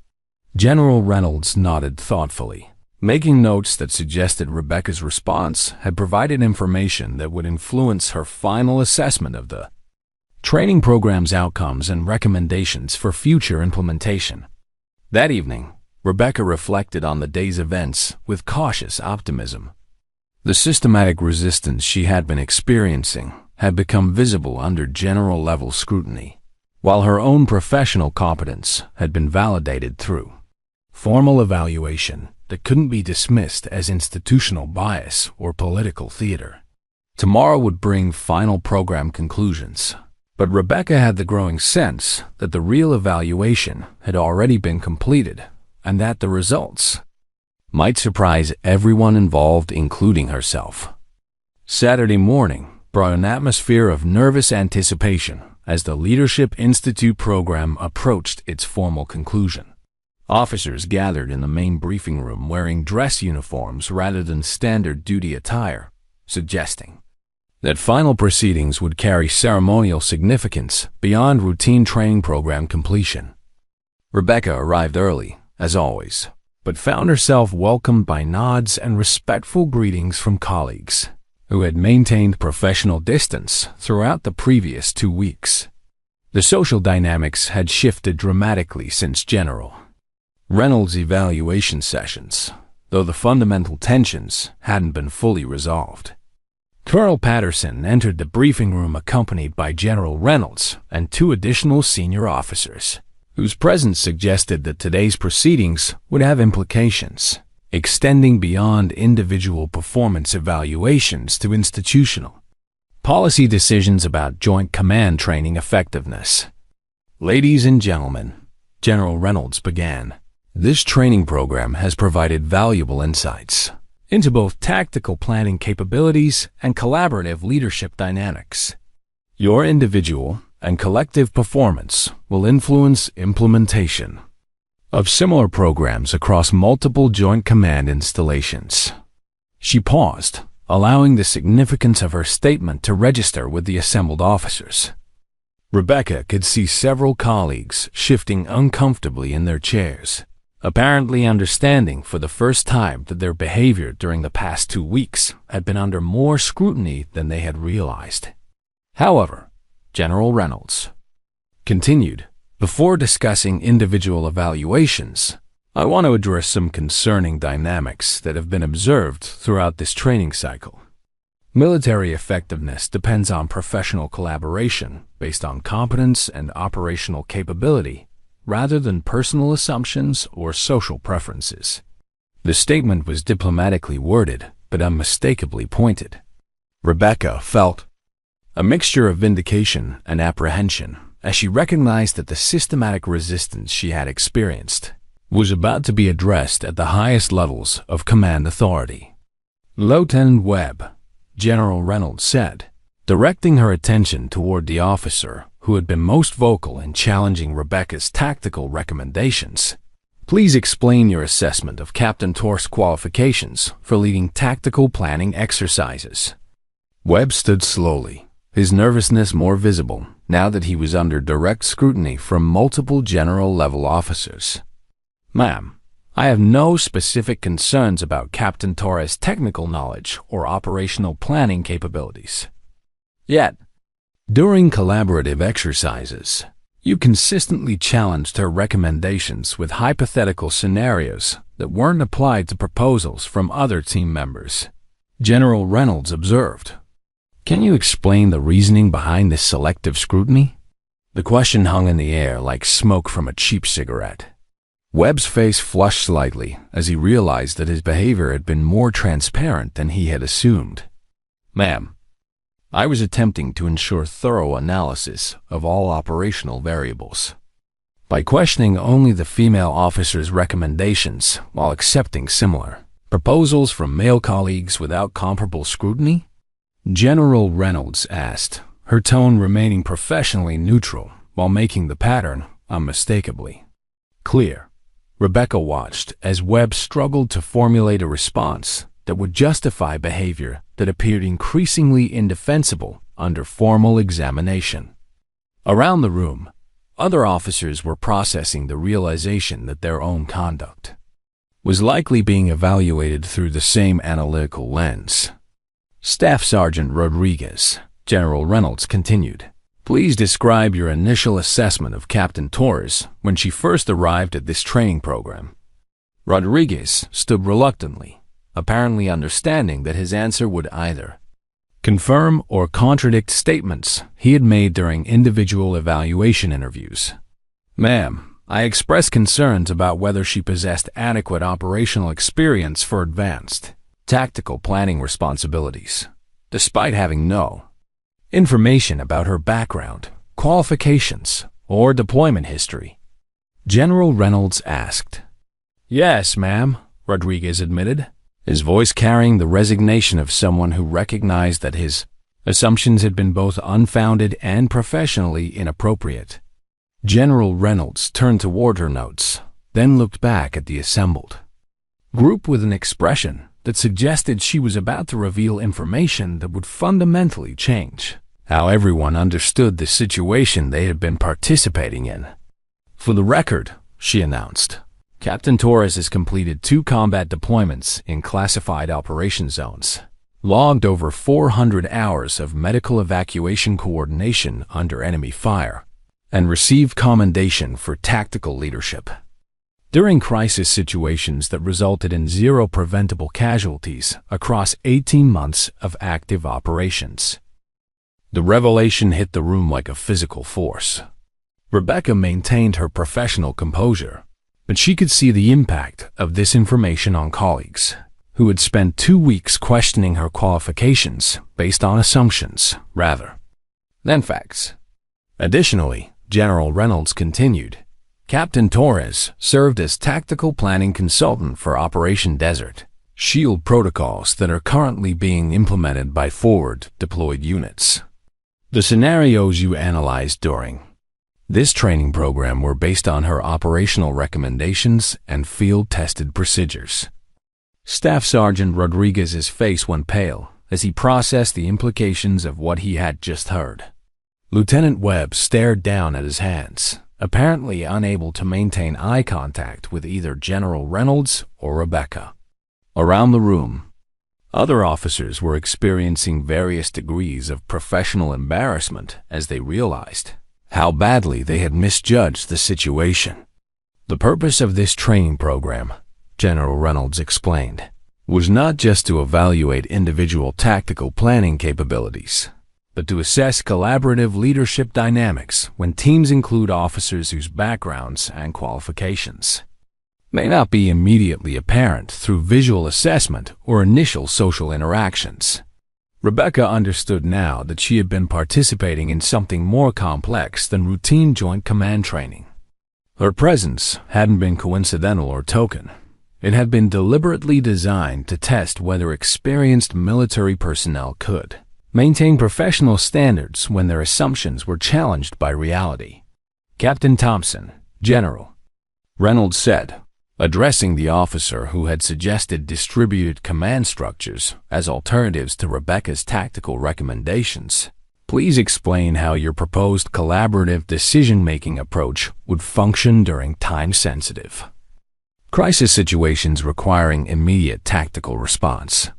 General Reynolds nodded thoughtfully, making notes that suggested Rebecca's response had provided information that would influence her final assessment of the training program's outcomes and recommendations for future implementation. That evening, Rebecca reflected on the day's events with cautious optimism. The systematic resistance she had been experiencing had become visible under general-level scrutiny, while her own professional competence had been validated through formal evaluation that couldn't be dismissed as institutional bias or political theater. Tomorrow would bring final program conclusions, but Rebecca had the growing sense that the real evaluation had already been completed and that the results might surprise everyone involved, including herself. Saturday morning brought an atmosphere of nervous anticipation as the Leadership Institute program approached its formal conclusion. Officers gathered in the main briefing room wearing dress uniforms rather than standard duty attire, suggesting that final proceedings would carry ceremonial significance beyond routine training program completion. Rebecca arrived early, as always, but found herself welcomed by nods and respectful greetings from colleagues who had maintained professional distance throughout the previous 2 weeks. The social dynamics had shifted dramatically since General Reynolds' evaluation sessions, though the fundamental tensions hadn't been fully resolved. Colonel Patterson entered the briefing room accompanied by General Reynolds and 2 additional senior officers, whose presence suggested that today's proceedings would have implications extending beyond individual performance evaluations to institutional policy decisions about Joint Command training effectiveness. "Ladies and gentlemen," General Reynolds began, "this training program has provided valuable insights into both tactical planning capabilities and collaborative leadership dynamics. Your individual and collective performance will influence implementation of similar programs across multiple Joint Command installations." She paused, allowing the significance of her statement to register with the assembled officers. Rebecca could see several colleagues shifting uncomfortably in their chairs, apparently understanding for the first time that their behavior during the past 2 weeks had been under more scrutiny than they had realized. However, General Reynolds continued, "Before discussing individual evaluations, I want to address some concerning dynamics that have been observed throughout this training cycle. Military effectiveness depends on professional collaboration based on competence and operational capability, rather than personal assumptions or social preferences." The statement was diplomatically worded, but unmistakably pointed. Rebecca felt a mixture of vindication and apprehension as she recognized that the systematic resistance she had experienced was about to be addressed at the highest levels of command authority. "Lieutenant Webb," General Reynolds said, directing her attention toward the officer who had been most vocal in challenging Rebecca's tactical recommendations, "please explain your assessment of Captain Torres' qualifications for leading tactical planning exercises." Webb stood slowly, his nervousness more visible now that he was under direct scrutiny from multiple general-level officers. "Ma'am, I have no specific concerns about Captain Torres' technical knowledge or operational planning capabilities. Yet, during collaborative exercises, you consistently challenged her recommendations with hypothetical scenarios that weren't applied to proposals from other team members. General Reynolds observed. "Can you explain the reasoning behind this selective scrutiny?" The question hung in the air like smoke from a cheap cigarette. Webb's face flushed slightly as he realized that his behavior had been more transparent than he had assumed. "Ma'am, I was attempting to ensure thorough analysis of all operational variables. By questioning only the female officer's recommendations while accepting similar proposals from male colleagues without comparable scrutiny?" General Reynolds asked, her tone remaining professionally neutral while making the pattern unmistakably clear. Rebecca watched as Webb struggled to formulate a response that would justify behavior that appeared increasingly indefensible under formal examination. Around the room, other officers were processing the realization that their own conduct was likely being evaluated through the same analytical lens. Staff Sergeant Rodriguez, General Reynolds continued, "Please describe your initial assessment of Captain Torres when she first arrived at this training program." Rodriguez stood reluctantly, apparently understanding that his answer would either confirm or contradict statements he had made during individual evaluation interviews. "Ma'am, I expressed concerns about whether she possessed adequate operational experience for advanced tactical planning responsibilities, despite having no information about her background, qualifications, or deployment history." General Reynolds asked. "Yes, ma'am," Rodriguez admitted, his voice carrying the resignation of someone who recognized that his assumptions had been both unfounded and professionally inappropriate. General Reynolds turned toward her notes, then looked back at the assembled group with an expression that suggested she was about to reveal information that would fundamentally change how everyone understood the situation they had been participating in. "For the record," she announced, "Captain Torres has completed 2 combat deployments in classified operation zones, logged over 400 hours of medical evacuation coordination under enemy fire, and received commendation for tactical leadership during crisis situations that resulted in 0 preventable casualties across 18 months of active operations." The revelation hit the room like a physical force. Rebecca maintained her professional composure, but she could see the impact of this information on colleagues who had spent 2 weeks questioning her qualifications based on assumptions rather than facts. Additionally, General Reynolds continued, "Captain Torres served as tactical planning consultant for Operation Desert Shield protocols that are currently being implemented by forward deployed units. The scenarios you analyzed during this training program were based on her operational recommendations and field-tested procedures." Staff Sergeant Rodriguez's face went pale as he processed the implications of what he had just heard. Lieutenant Webb stared down at his hands, apparently unable to maintain eye contact with either General Reynolds or Rebecca. Around the room, other officers were experiencing various degrees of professional embarrassment as they realized how badly they had misjudged the situation. "The purpose of this training program," General Reynolds explained, "was not just to evaluate individual tactical planning capabilities, but to assess collaborative leadership dynamics when teams include officers whose backgrounds and qualifications may not be immediately apparent through visual assessment or initial social interactions." Rebecca understood now that she had been participating in something more complex than routine joint command training. Her presence hadn't been coincidental or token. It had been deliberately designed to test whether experienced military personnel could maintain professional standards when their assumptions were challenged by reality. "Captain Thompson, General," Reynolds said, addressing the officer who had suggested distributed command structures as alternatives to Rebecca's tactical recommendations. "Please explain how your proposed collaborative decision-making approach would function during time-sensitive crisis situations requiring immediate tactical response."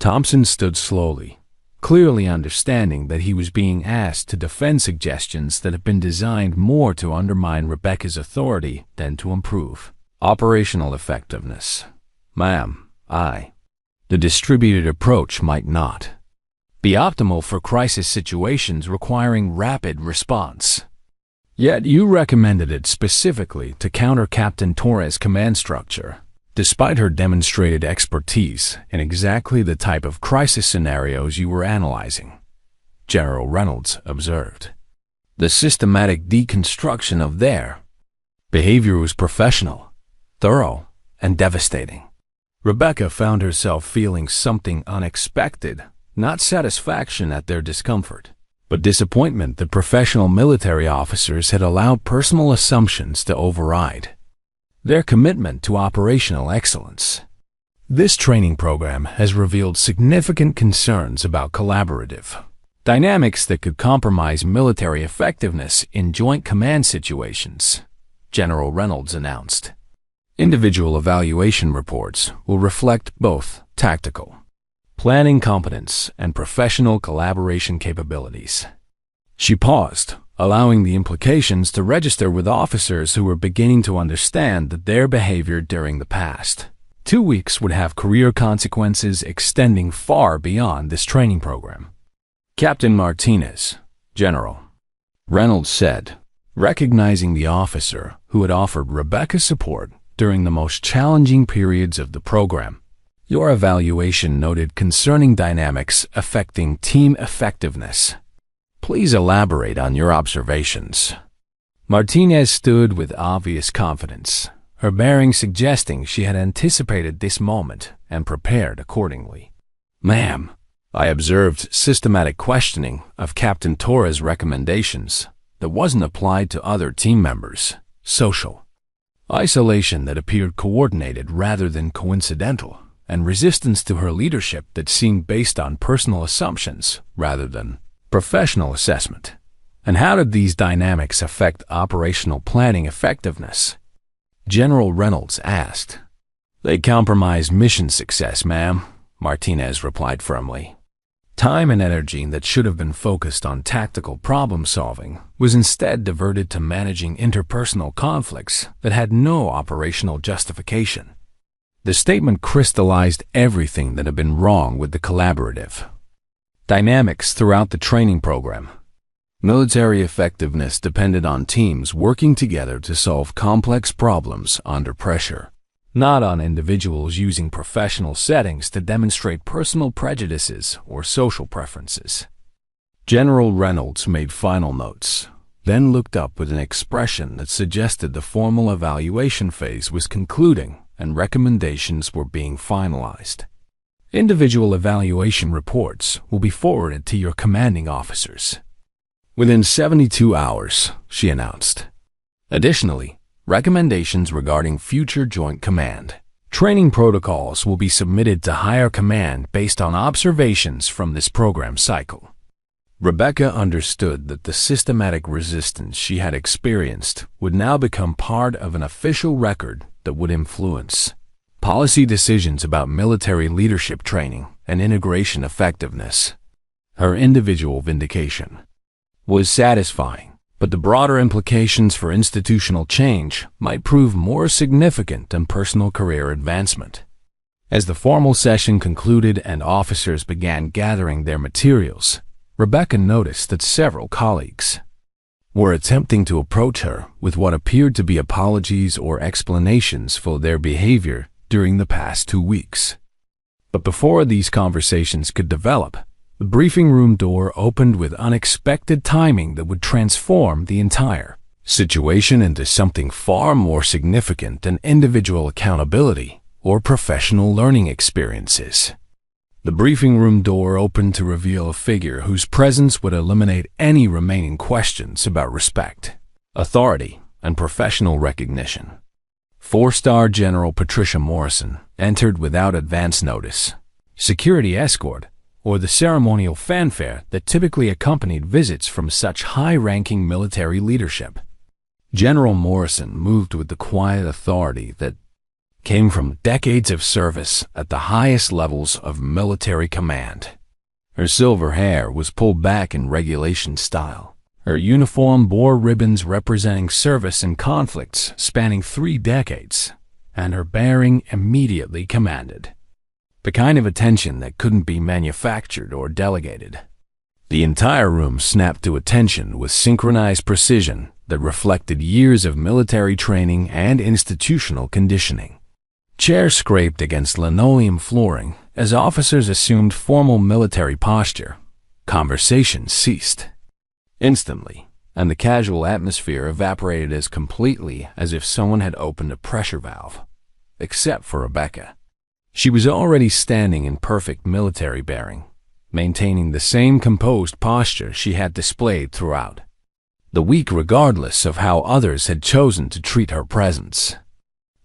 Thompson stood slowly, clearly understanding that he was being asked to defend suggestions that had been designed more to undermine Rebecca's authority than to improve operational effectiveness. "Ma'am, The distributed approach might not be optimal for crisis situations requiring rapid response. Yet you recommended it specifically to counter Captain Torres' command structure, despite her demonstrated expertise in exactly the type of crisis scenarios you were analyzing, General Reynolds observed. The systematic deconstruction of their behavior was professional, thorough, and devastating. Rebecca found herself feeling something unexpected, not satisfaction at their discomfort, but disappointment that professional military officers had allowed personal assumptions to override their commitment to operational excellence. This training program has revealed significant concerns about collaborative dynamics that could compromise military effectiveness in joint command situations, General Reynolds announced. Individual evaluation reports will reflect both tactical planning competence and professional collaboration capabilities. She paused, allowing the implications to register with officers who were beginning to understand that their behavior during the past 2 weeks would have career consequences extending far beyond this training program. Captain Martinez, General Reynolds said, recognizing the officer who had offered Rebecca support during the most challenging periods of the program. Your evaluation noted concerning dynamics affecting team effectiveness. Please elaborate on your observations. Martinez stood with obvious confidence, her bearing suggesting she had anticipated this moment and prepared accordingly. Ma'am, I observed systematic questioning of Captain Torres' recommendations that wasn't applied to other team members, social isolation that appeared coordinated rather than coincidental, and resistance to her leadership that seemed based on personal assumptions rather than professional assessment. And how did these dynamics affect operational planning effectiveness? General Reynolds asked. They compromise mission success, ma'am, Martinez replied firmly. Time and energy that should have been focused on tactical problem solving was instead diverted to managing interpersonal conflicts that had no operational justification. The statement crystallized everything that had been wrong with the collaborative dynamics throughout the training program. Military effectiveness depended on teams working together to solve complex problems under pressure, not on individuals using professional settings to demonstrate personal prejudices or social preferences. General Reynolds made final notes, then looked up with an expression that suggested the formal evaluation phase was concluding and recommendations were being finalized. Individual evaluation reports will be forwarded to your commanding officers within 72 hours, she announced. Additionally, recommendations regarding future joint command training protocols will be submitted to higher command based on observations from this program cycle. Rebecca understood that the systematic resistance she had experienced would now become part of an official record that would influence policy decisions about military leadership training and integration effectiveness. Her individual vindication was satisfying, but the broader implications for institutional change might prove more significant than personal career advancement. As the formal session concluded and officers began gathering their materials, Rebecca noticed that several colleagues were attempting to approach her with what appeared to be apologies or explanations for their behavior during the past 2 weeks. But before these conversations could develop, the briefing room door opened with unexpected timing that would transform the entire situation into something far more significant than individual accountability or professional learning experiences. The briefing room door opened to reveal a figure whose presence would eliminate any remaining questions about respect, authority, and professional recognition. 4-star General Patricia Morrison entered without advance notice, security escort, or the ceremonial fanfare that typically accompanied visits from such high-ranking military leadership. General Morrison moved with the quiet authority that came from decades of service at the highest levels of military command. Her silver hair was pulled back in regulation style. Her uniform bore ribbons representing service in conflicts spanning 3 decades, and her bearing immediately commanded the kind of attention that couldn't be manufactured or delegated. The entire room snapped to attention with synchronized precision that reflected years of military training and institutional conditioning. Chairs scraped against linoleum flooring as officers assumed formal military posture. Conversation ceased instantly, and the casual atmosphere evaporated as completely as if someone had opened a pressure valve. Except for Rebecca. She was already standing in perfect military bearing, maintaining the same composed posture she had displayed throughout the week, regardless of how others had chosen to treat her presence.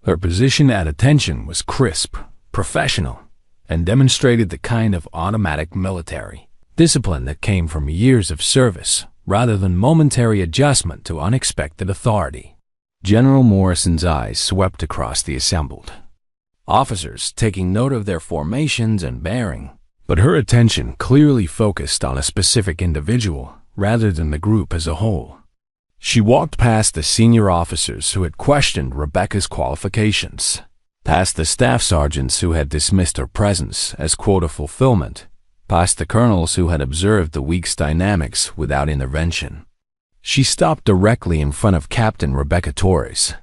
Her position at attention was crisp, professional, and demonstrated the kind of automatic military discipline that came from years of service rather than momentary adjustment to unexpected authority. General Morrison's eyes swept across the assembled officers, taking note of their formations and bearing, but her attention clearly focused on a specific individual rather than the group as a whole. She walked past the senior officers who had questioned Rebecca's qualifications, past the staff sergeants who had dismissed her presence as quota fulfillment, past the colonels who had observed the week's dynamics without intervention. She stopped directly in front of Captain Rebecca Torres.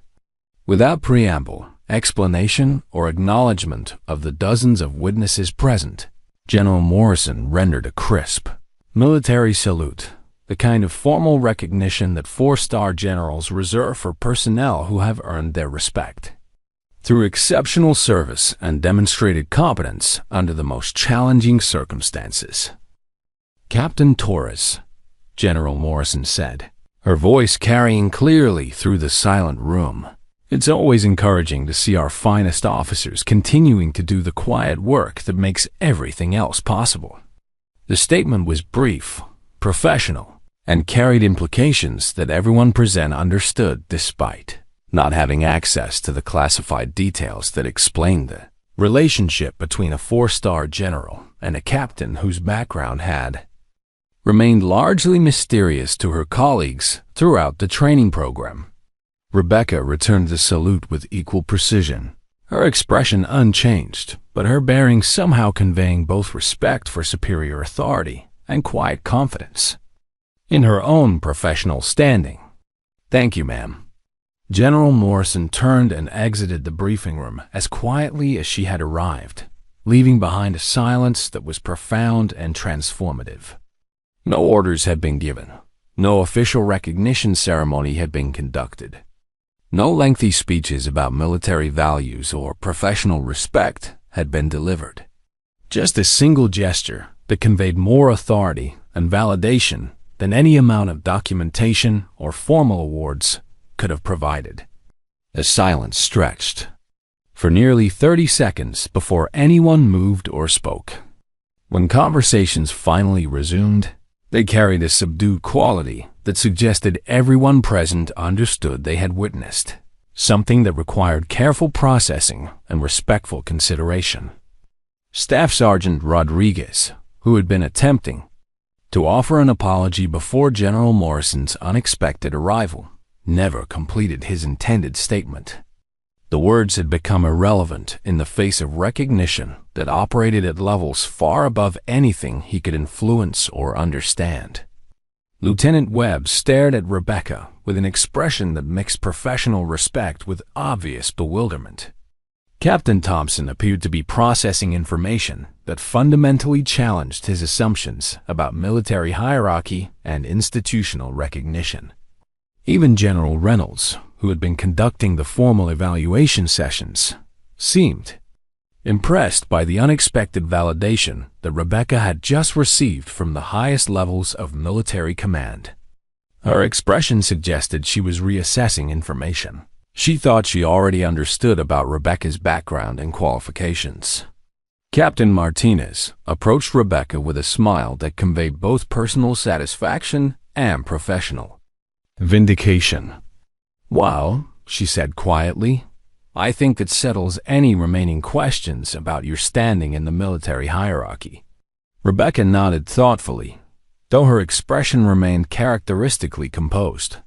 Without preamble, explanation, or acknowledgement of the dozens of witnesses present, General Morrison rendered a crisp military salute, the kind of formal recognition that four-star generals reserve for personnel who have earned their respect through exceptional service and demonstrated competence under the most challenging circumstances. "Captain Torres," General Morrison said, her voice carrying clearly through the silent room. "It's always encouraging to see our finest officers continuing to do the quiet work that makes everything else possible." The statement was brief, professional, and carried implications that everyone present understood despite not having access to the classified details that explained the relationship between a four-star general and a captain whose background had remained largely mysterious to her colleagues throughout the training program. Rebecca returned the salute with equal precision, her expression unchanged, but her bearing somehow conveying both respect for superior authority and quiet confidence in her own professional standing. "Thank you, ma'am." General Morrison turned and exited the briefing room as quietly as she had arrived, leaving behind a silence that was profound and transformative. No orders had been given. No official recognition ceremony had been conducted. No lengthy speeches about military values or professional respect had been delivered. Just a single gesture that conveyed more authority and validation than any amount of documentation or formal awards could have provided. The silence stretched for nearly 30 seconds before anyone moved or spoke. When conversations finally resumed, they carried a subdued quality that suggested everyone present understood they had witnessed something that required careful processing and respectful consideration. Staff Sergeant Rodriguez, who had been attempting to offer an apology before General Morrison's unexpected arrival, never completed his intended statement. The words had become irrelevant in the face of recognition that operated at levels far above anything he could influence or understand. Lieutenant Webb stared at Rebecca with an expression that mixed professional respect with obvious bewilderment. Captain Thompson appeared to be processing information that fundamentally challenged his assumptions about military hierarchy and institutional recognition. Even General Reynolds, who had been conducting the formal evaluation sessions, seemed impressed by the unexpected validation that Rebecca had just received from the highest levels of military command. Her expression suggested she was reassessing information she thought she already understood about Rebecca's background and qualifications. Captain Martinez approached Rebecca with a smile that conveyed both personal satisfaction and professional vindication. "Well," she said quietly, "I think it settles any remaining questions about your standing in the military hierarchy." Rebecca nodded thoughtfully, though her expression remained characteristically composed.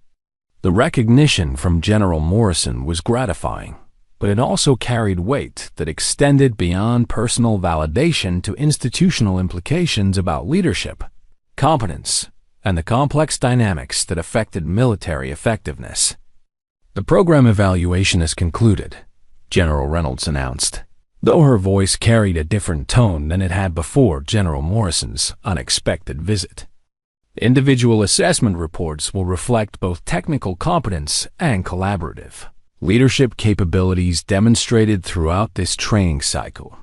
The recognition from General Morrison was gratifying, but it also carried weight that extended beyond personal validation to institutional implications about leadership, competence, and the complex dynamics that affected military effectiveness. "The program evaluation is concluded," General Reynolds announced, though her voice carried a different tone than it had before General Morrison's unexpected visit. Individual assessment reports will reflect both technical competence and collaborative leadership capabilities demonstrated throughout this training cycle.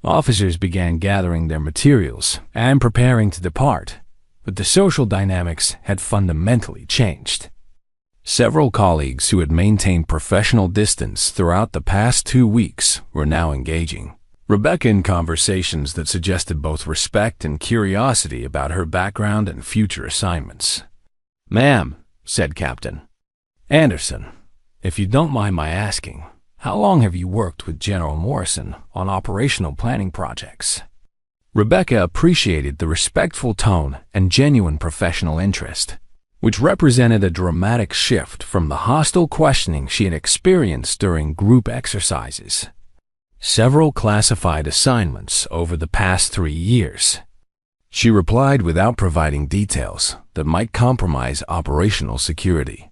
Officers began gathering their materials and preparing to depart, but the social dynamics had fundamentally changed. Several colleagues who had maintained professional distance throughout the past 2 weeks were now engaging Rebecca in conversations that suggested both respect and curiosity about her background and future assignments. "Ma'am," said Captain Anderson, "if you don't mind my asking, how long have you worked with General Morrison on operational planning projects?" Rebecca appreciated the respectful tone and genuine professional interest, which represented a dramatic shift from the hostile questioning she had experienced during group exercises. "Several classified assignments over the past 3 years." She replied without providing details that might compromise operational security.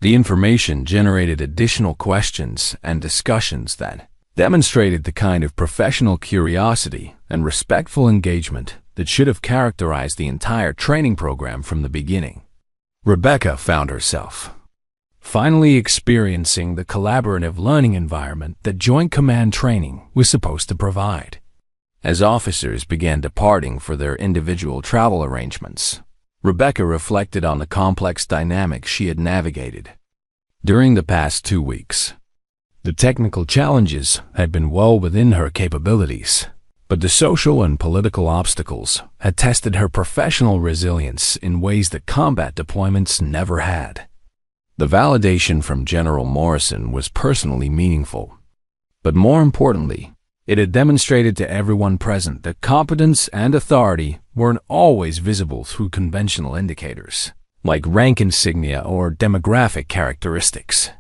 The information generated additional questions and discussions that demonstrated the kind of professional curiosity and respectful engagement that should have characterized the entire training program from the beginning. Rebecca found herself finally experiencing the collaborative learning environment that Joint Command training was supposed to provide. As officers began departing for their individual travel arrangements, Rebecca reflected on the complex dynamics she had navigated during the past 2 weeks. The technical challenges had been well within her capabilities, but the social and political obstacles had tested her professional resilience in ways that combat deployments never had. The validation from General Morrison was personally meaningful, but more importantly, it had demonstrated to everyone present that competence and authority weren't always visible through conventional indicators, like rank insignia or demographic characteristics.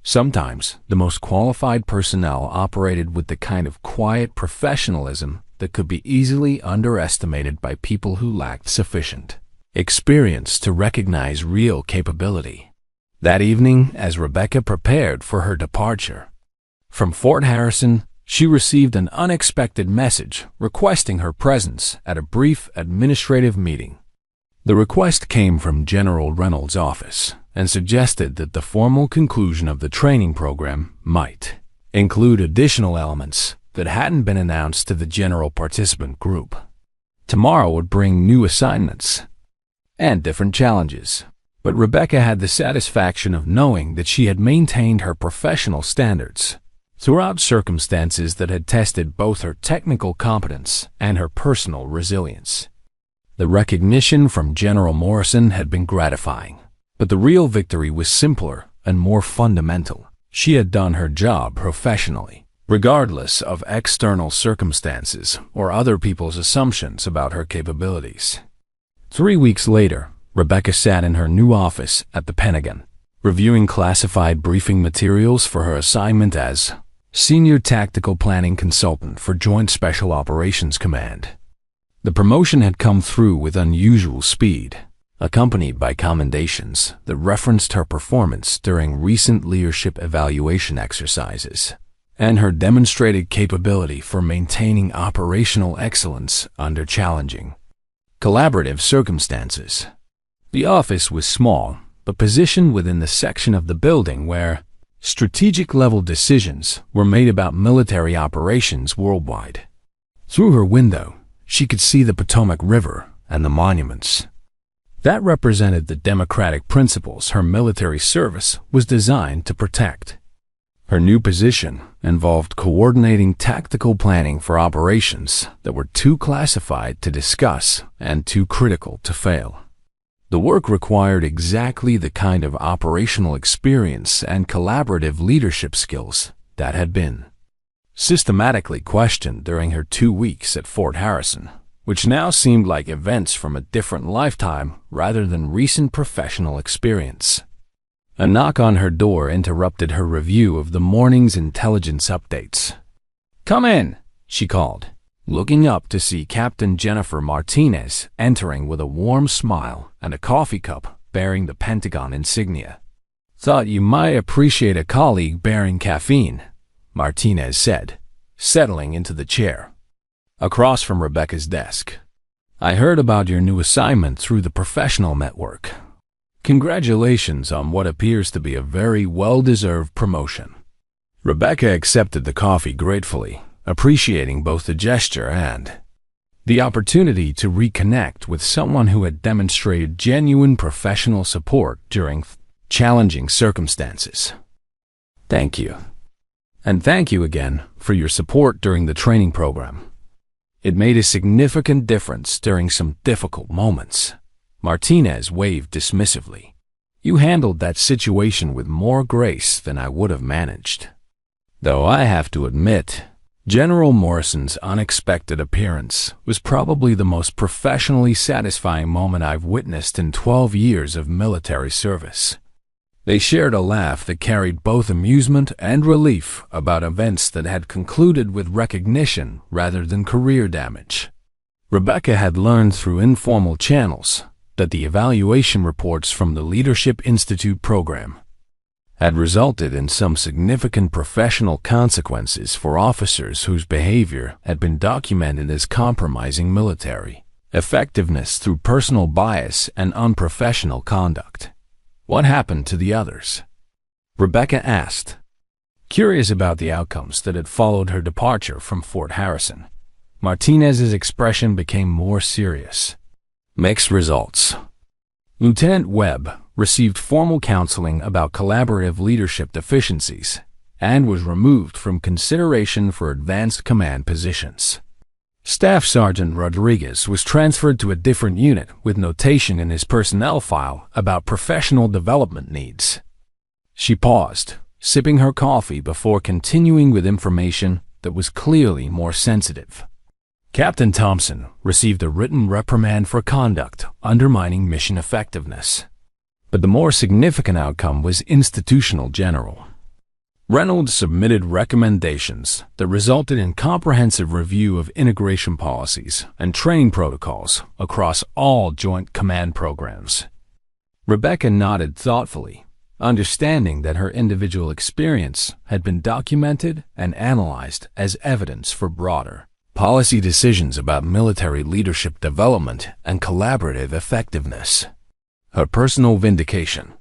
Sometimes, the most qualified personnel operated with the kind of quiet professionalism that could be easily underestimated by people who lacked sufficient experience to recognize real capability. That evening, as Rebecca prepared for her departure from Fort Harrison, she received an unexpected message requesting her presence at a brief administrative meeting. The request came from General Reynolds' office and suggested that the formal conclusion of the training program might include additional elements that hadn't been announced to the general participant group. Tomorrow would bring new assignments and different challenges, but Rebecca had the satisfaction of knowing that she had maintained her professional standards throughout circumstances that had tested both her technical competence and her personal resilience. The recognition from General Morrison had been gratifying, but the real victory was simpler and more fundamental. She had done her job professionally, regardless of external circumstances or other people's assumptions about her capabilities. 3 weeks later, Rebecca sat in her new office at the Pentagon, reviewing classified briefing materials for her assignment as Senior Tactical Planning Consultant for Joint Special Operations Command. The promotion had come through with unusual speed, accompanied by commendations that referenced her performance during recent leadership evaluation exercises and her demonstrated capability for maintaining operational excellence under challenging, collaborative circumstances. The office was small, but positioned within the section of the building where strategic-level decisions were made about military operations worldwide. Through her window, she could see the Potomac River and the monuments. That represented the democratic principles her military service was designed to protect. Her new position involved coordinating tactical planning for operations that were too classified to discuss and too critical to fail. The work required exactly the kind of operational experience and collaborative leadership skills that had been systematically questioned during her 2 weeks at Fort Harrison, which now seemed like events from a different lifetime rather than recent professional experience. A knock on her door interrupted her review of the morning's intelligence updates. "Come in," she called, looking up to see Captain Jennifer Martinez entering with a warm smile and a coffee cup bearing the Pentagon insignia. "Thought you might appreciate a colleague bearing caffeine," Martinez said, settling into the chair across from Rebecca's desk. "I heard about your new assignment through the professional network. Congratulations on what appears to be a very well-deserved promotion." Rebecca accepted the coffee gratefully, appreciating both the gesture and the opportunity to reconnect with someone who had demonstrated genuine professional support during challenging circumstances. "Thank you. And thank you again for your support during the training program. It made a significant difference during some difficult moments." Martinez waved dismissively. "You handled that situation with more grace than I would have managed. Though I have to admit, General Morrison's unexpected appearance was probably the most professionally satisfying moment I've witnessed in 12 years of military service." They shared a laugh that carried both amusement and relief about events that had concluded with recognition rather than career damage. Rebecca had learned through informal channels that the evaluation reports from the Leadership Institute program had resulted in some significant professional consequences for officers whose behavior had been documented as compromising military effectiveness through personal bias and unprofessional conduct. "What happened to the others?" Rebecca asked, curious about the outcomes that had followed her departure from Fort Harrison. Martinez's expression became more serious. "Mixed results. Lieutenant Webb received formal counseling about collaborative leadership deficiencies and was removed from consideration for advanced command positions. Staff Sergeant Rodriguez was transferred to a different unit with notation in his personnel file about professional development needs." She paused, sipping her coffee before continuing with information that was clearly more sensitive. "Captain Thompson received a written reprimand for conduct undermining mission effectiveness. But the more significant outcome was institutional general. Reynolds submitted recommendations that resulted in comprehensive review of integration policies and training protocols across all Joint Command programs." Rebecca nodded thoughtfully, understanding that her individual experience had been documented and analyzed as evidence for broader policy decisions about military leadership development and collaborative effectiveness. Her personal vindication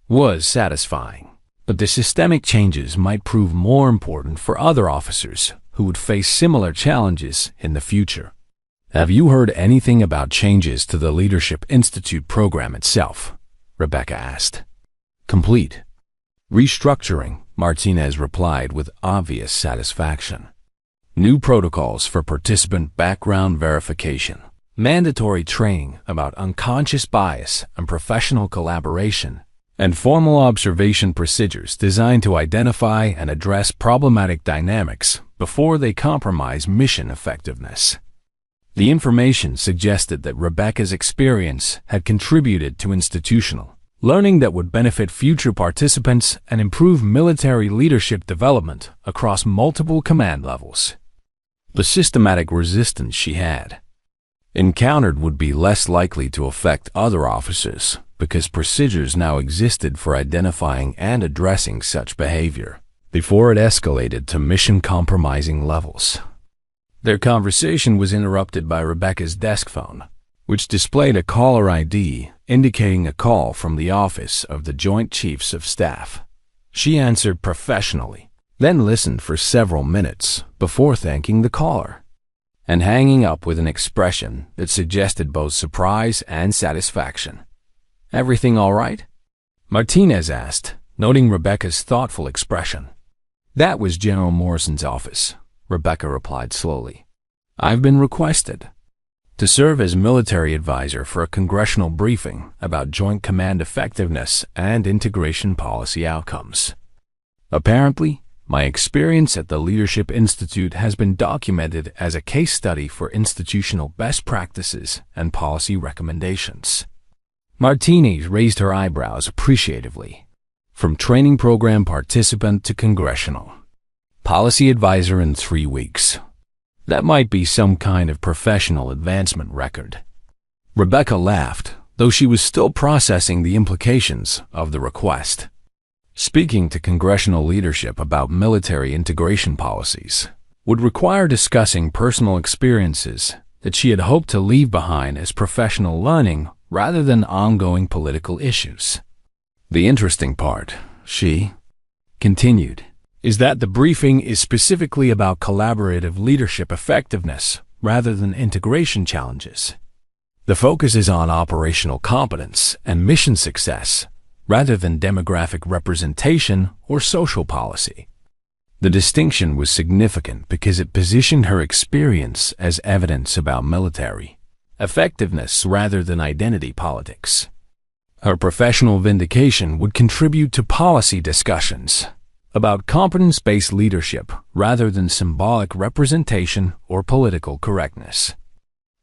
was satisfying, but the systemic changes might prove more important for other officers who would face similar challenges in the future. "Have you heard anything about changes to the Leadership Institute program itself?" Rebecca asked. "Complete restructuring," Martinez replied with obvious satisfaction. "New protocols for participant background verification, mandatory training about unconscious bias and professional collaboration, and formal observation procedures designed to identify and address problematic dynamics before they compromise mission effectiveness." The information suggested that Rebecca's experience had contributed to institutional learning that would benefit future participants and improve military leadership development across multiple command levels. The systematic resistance she had encountered would be less likely to affect other officers because procedures now existed for identifying and addressing such behavior before it escalated to mission-compromising levels. Their conversation was interrupted by Rebecca's desk phone, which displayed a caller ID indicating a call from the office of the Joint Chiefs of Staff. She answered professionally, then listened for several minutes before thanking the caller and hanging up with an expression that suggested both surprise and satisfaction. "Everything all right?" Martinez asked, noting Rebecca's thoughtful expression. "That was General Morrison's office," Rebecca replied slowly. "I've been requested to serve as military advisor for a congressional briefing about Joint Command effectiveness and integration policy outcomes. Apparently, my experience at the Leadership Institute has been documented as a case study for institutional best practices and policy recommendations." Martinez raised her eyebrows appreciatively. from training program participant to congressional policy advisor in 3 weeks. That might be some kind of professional advancement record. Rebecca laughed, though she was still processing the implications of the request. Speaking to congressional leadership about military integration policies would require discussing personal experiences that she had hoped to leave behind as professional learning rather than ongoing political issues. The interesting part, she continued, is that the briefing is specifically about collaborative leadership effectiveness rather than integration challenges. The focus is on operational competence and mission success rather than demographic representation or social policy. The distinction was significant because it positioned her experience as evidence about military effectiveness rather than identity politics. Her professional vindication would contribute to policy discussions about competence-based leadership rather than symbolic representation or political correctness.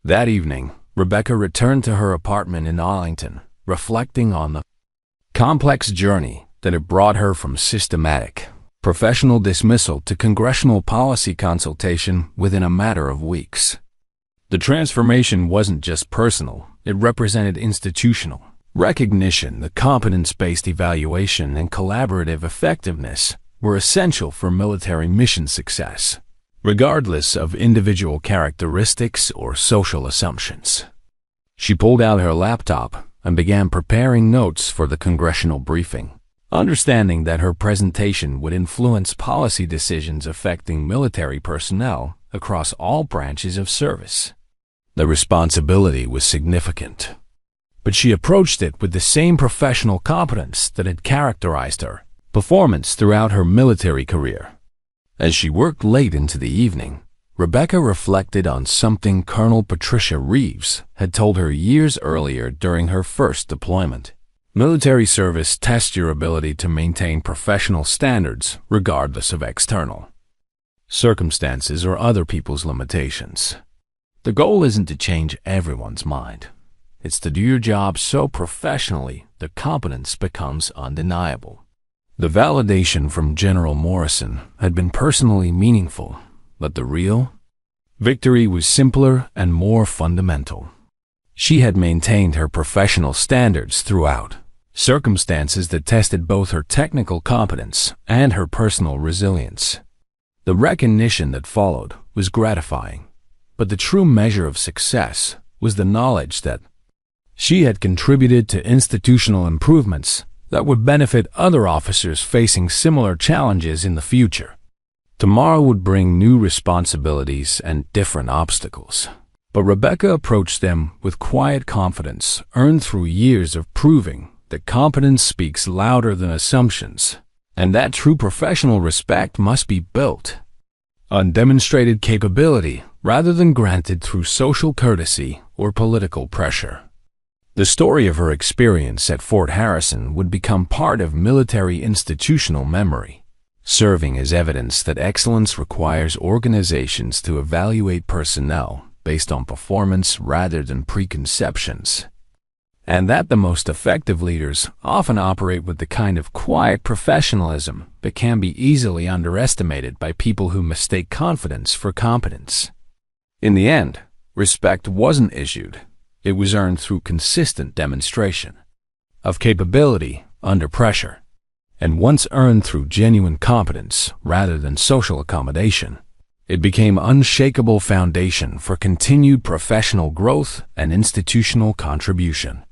That evening, Rebecca returned to her apartment in Arlington, reflecting on the complex journey that had brought her from systematic professional dismissal to congressional policy consultation within a matter of weeks. The transformation wasn't just personal, it represented institutional recognition that competence-based evaluation and collaborative effectiveness were essential for military mission success, regardless of individual characteristics or social assumptions. She pulled out her laptop and began preparing notes for the congressional briefing, understanding that her presentation would influence policy decisions affecting military personnel across all branches of service. The responsibility was significant, but she approached it with the same professional competence that had characterized her performance throughout her military career. As she worked late into the evening, Rebecca reflected on something Colonel Patricia Reeves had told her years earlier during her first deployment. Military service tests your ability to maintain professional standards regardless of external circumstances or other people's limitations. The goal isn't to change everyone's mind. It's to do your job so professionally that competence becomes undeniable. The validation from General Morrison had been personally meaningful, but the real victory was simpler and more fundamental. She had maintained her professional standards throughout, circumstances that tested both her technical competence and her personal resilience. The recognition that followed was gratifying, but the true measure of success was the knowledge that she had contributed to institutional improvements that would benefit other officers facing similar challenges in the future. Tomorrow would bring new responsibilities and different obstacles, but Rebecca approached them with quiet confidence earned through years of proving that competence speaks louder than assumptions, and that true professional respect must be built on demonstrated capability rather than granted through social courtesy or political pressure. The story of her experience at Fort Harrison would become part of military institutional memory, serving as evidence that excellence requires organizations to evaluate personnel based on performance rather than preconceptions, and that the most effective leaders often operate with the kind of quiet professionalism that can be easily underestimated by people who mistake confidence for competence. In the end, respect wasn't issued. It was earned through consistent demonstration of capability under pressure, and once earned through genuine competence rather than social accommodation, it became an unshakable foundation for continued professional growth and institutional contribution.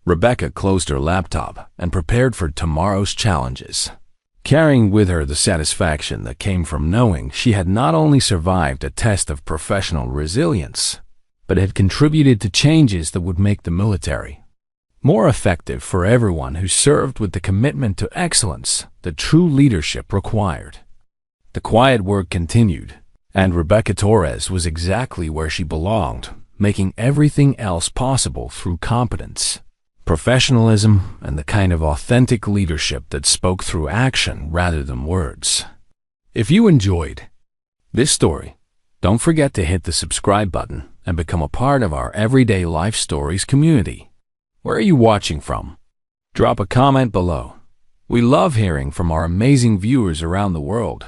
Rebecca closed her laptop and prepared for tomorrow's challenges, carrying with her the satisfaction that came from knowing she had not only survived a test of professional resilience, but had contributed to changes that would make the military more effective for everyone who served with the commitment to excellence that true leadership required. The quiet work continued, and Rebecca Torres was exactly where she belonged, making everything else possible through competence, professionalism, and the kind of authentic leadership that spoke through action rather than words. If you enjoyed this story, don't forget to hit the subscribe button and become a part of our Everyday Life Stories community. Where are you watching from? Drop a comment below. We love hearing from our amazing viewers around the world.